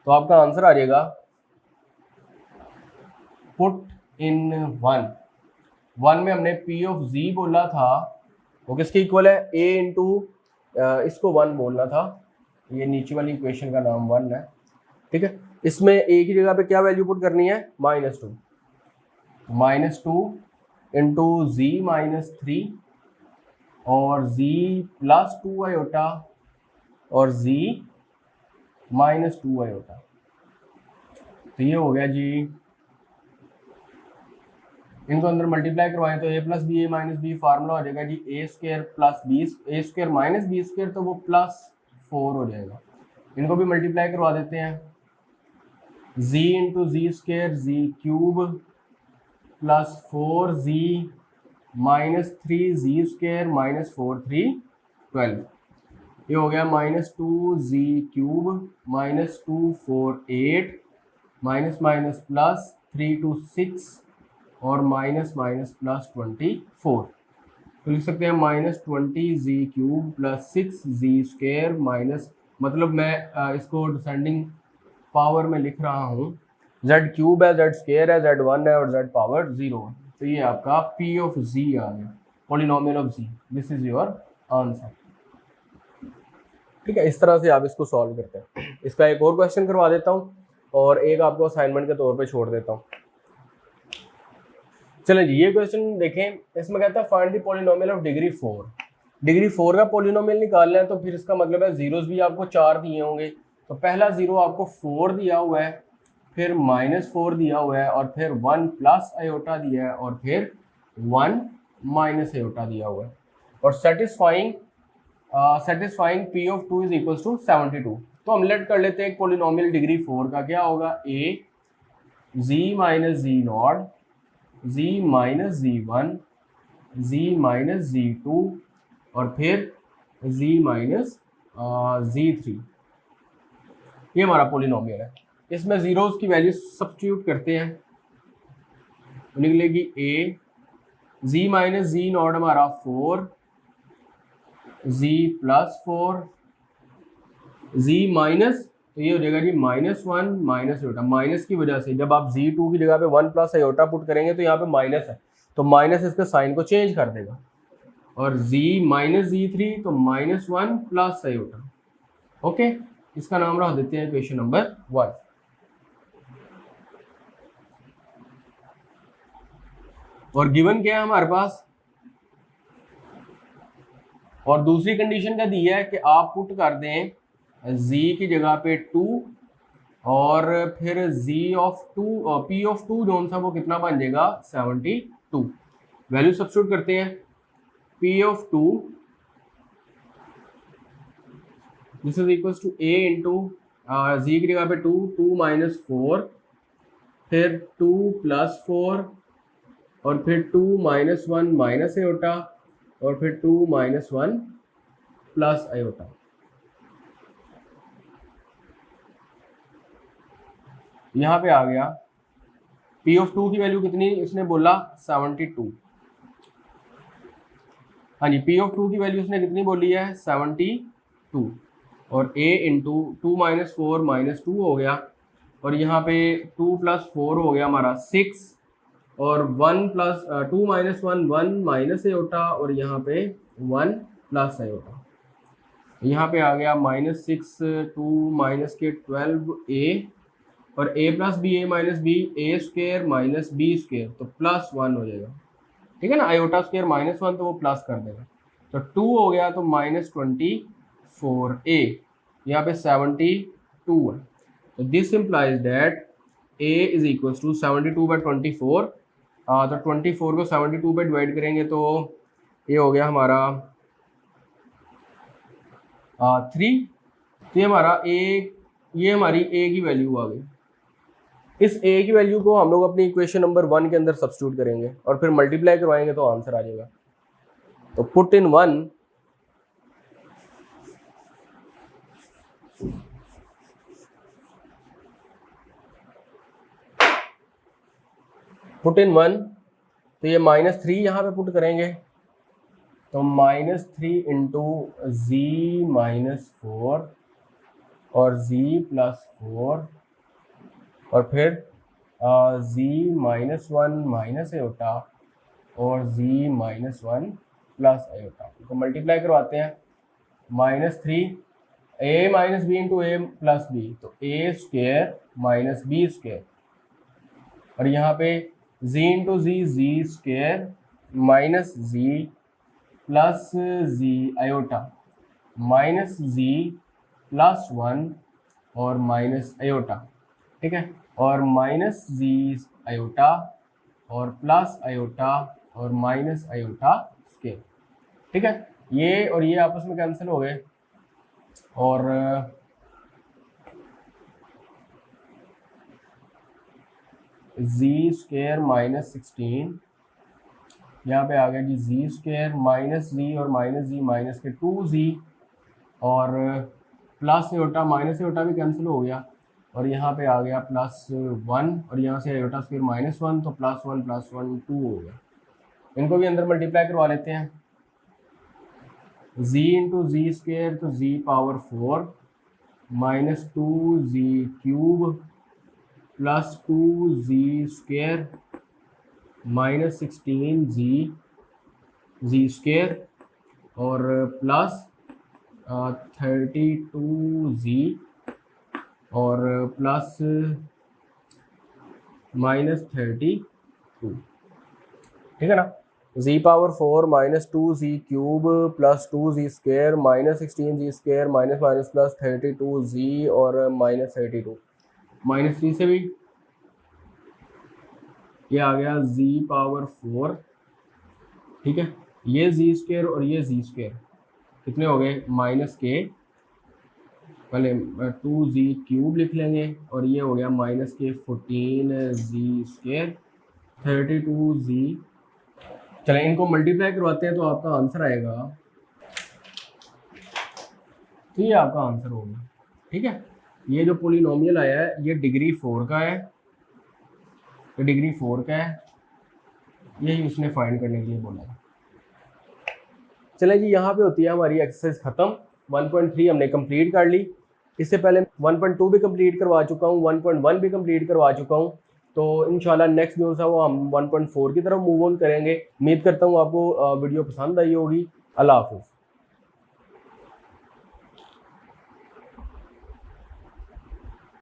तो आपका आंसर आ जाएगा पुट इन 1 में हमने p ऑफ z बोला था, वो किसके इक्वल है, a इंटू इसको 1 बोलना था, ये नीचे वाली इक्वेशन का नाम 1 है। ठीक है, इसमें a की जगह पे क्या वैल्यू पुट करनी है, -2 इंटू z -3 और z प्लस 2 आयोटा और z -2 आयोटा, तो ये हो गया जी। इनको अंदर मल्टीप्लाई करवाएं तो a plus B A minus B, formula हो जाएगा जी A square plus B, A square minus B square, तो वो +4 हो जाएगा। इनको भी मल्टीप्लाई करवा देते हैं, z into z square z cube plus 4z -3z square -4 3 12, ये हो गया -2z cube -2 4 8 minus minus plus 3 2 6 और माइनस माइनस प्लस 24, तो लिख सकते हैं -20z cube plus 6z square minus, मतलब मैं इसको डिसेंडिंग पावर में लिख रहा हूँ, z क्यूब है, z स्क्र है, z 1 है और z पावर 0 है, तो ये आपका p ऑफ z आ गया, polynomial of z, this is your answer. ठीक है, इस तरह से आप इसको सॉल्व करते हैं। इसका एक और क्वेश्चन करवा देता हूँ और एक आपको असाइनमेंट के तौर पे छोड़ देता हूँ। चलें जी, ये क्वेश्चन देखें, इसमें कहता है find the polynomial of degree 4। Degree 4 का पॉलिनोमियल निकालना है, तो फिर इसका मतलब है जीरोस भी आपको 4 दिए होंगे, तो पहला जीरो आपको 4 दिया हुआ है, फिर -4 दिया हुआ है, और फिर 1 प्लस आयोटा दिया है, और फिर 1 माइनस आयोटा दिया हुआ है, और satisfying p of 2 is equal to 72। तो हम लेट कर लेते हैं एक पॉलिनोमियल डिग्री 4 का, क्या होगा, a z minus z not z minus z1 z minus z2 और फिर z माइनस z3, ये हमारा पॉलिनोमियल है। इसमें जीरोस की वैल्यू सब्स्टिट्यूट करते हैं, तो निकलेगी a z minus z not हमारा 4, z प्लस 4, z माइनस, तो ये हो जाएगा जी -1 माइनस आयोटा, माइनस की वजह से जब आप z2 की जगह पे 1 प्लस आयोटा पुट करेंगे तो यहाँ पे माइनस है, तो माइनस इसके साइन को चेंज कर देगा, और z माइनस z3 तो -1 प्लस आयोटा। ओके, इसका नाम रख देते हैं क्वेश्चन नंबर 1। और गिवन क्या है हमारे पास, और दूसरी कंडीशन क्या दी है कि आप पुट कर दें z की जगह पे 2 और फिर z ऑफ 2 p ऑफ 2 जो सा वो कितना बन जाएगा 72। वैल्यू सब्स्टिट्यूट करते हैं, p of 2 this is equal to a into z की जगह पे 2 माइनस 4, फिर 2 प्लस 4 और फिर 2 माइनस 1 माइनस आयोटा और फिर 2 माइनस 1 प्लस आयोटा। यहाँ पे आ गया p ऑफ 2 की वैल्यू कितनी, इसने बोला 72। हाँ जी, p ऑफ 2 की वैल्यू इसने कितनी बोली है 72, और a इंटू 2 माइनस 4 माइनस 2 हो गया, और यहाँ पे 2 प्लस 4 हो गया हमारा 6, और 1 प्लस 2 माइनस 1 माइनस आयोटा, और यहाँ पे 1 प्लस आयोटा। यहाँ पे आ गया -6 2 माइनस के 12a और a plus B A minus b a square minus b square तो प्लस 1 हो जाएगा, ठीक है ना। आयोटा स्क्वायर माइनस 1 तो वो प्लस कर देगा, तो 2 हो गया तो माइनस 24 a, यहाँ पे 72 है। तो this implies that a is equal to 72/24। तो 24 को 72 पे डिवाइड करेंगे तो ये हो गया हमारा 3। तो ये हमारा ये हमारी a की वैल्यू आ गई। इस a की वैल्यू को हम लोग अपनी इक्वेशन नंबर 1 के अंदर सब्स्टिट्यूट करेंगे और फिर मल्टीप्लाई करवाएंगे तो आंसर आ जाएगा। तो पुट इन 1 तो ये -3 यहाँ पे पुट करेंगे तो -3 इंटू z-4 और z+4 और फिर z-1 माइनस आयोटा और z-1 प्लस आयोटा को मल्टीप्लाई करवाते हैं। -3 a minus b into a plus b तो a square minus b square और यहाँ पे z into z square minus z plus z iota minus z plus 1 और माइनस आयोटा, ठीक है, और माइनस z आयोटा और प्लस आयोटा और माइनस आयोटा स्क्वायर, ठीक है। ये और ये आपस में कैंसिल हो गए और z स्क्वायर माइनस 16 यहाँ पे आ गया जी z स्क्वायर माइनस z और माइनस z माइनस के 2z और प्लस आयोटा माइनस आयोटा भी कैंसिल हो गया और यहाँ पे आ गया +1 और यहाँ से आयोटा स्क्वायर -1 तो +1 +1 2 हो गया। इनको भी अंदर मल्टीप्लाई करवा लेते हैं। z इंटू जी स्क्वायर तो z⁴ minus 2z³ plus 2z square minus 16z square और प्लस 32z और प्लस -32, ठीक है ना। z⁴ minus 2z³ plus 2z square minus 16z square minus minus plus 32z और -32 -3 से भी ये आ गया z⁴, ठीक है। ये z स्क्वायर और ये z स्क्वायर कितने हो गए -k, पहले 2z³ लिख लेंगे और ये हो गया -k 14z स्क्वायर 32z। चलें इनको मल्टीप्लाई करवाते हैं तो आपका आंसर आएगा, तो ये आपका आंसर होगा, ठीक है। ये जो पोलिनोमियल आया है ये डिग्री 4 का है, तो डिग्री 4 का है, यही उसने फाइंड करने के लिए बोला है। चलें जी, यहाँ पे होती है हमारी एक्सरसाइज ख़त्म। 1.3 हमने कंप्लीट कर ली। इससे पहले 1.2 भी कंप्लीट करवा चुका हूँ, 1.1 भी कंप्लीट करवा चुका हूँ। तो इंशाल्लाह नेक्स्ट वीडियो है वो हम 1.4 की तरफ मूव ऑन करेंगे। उम्मीद करता हूँ आपको वीडियो पसंद आई होगी। अल्लाह हाफिज़।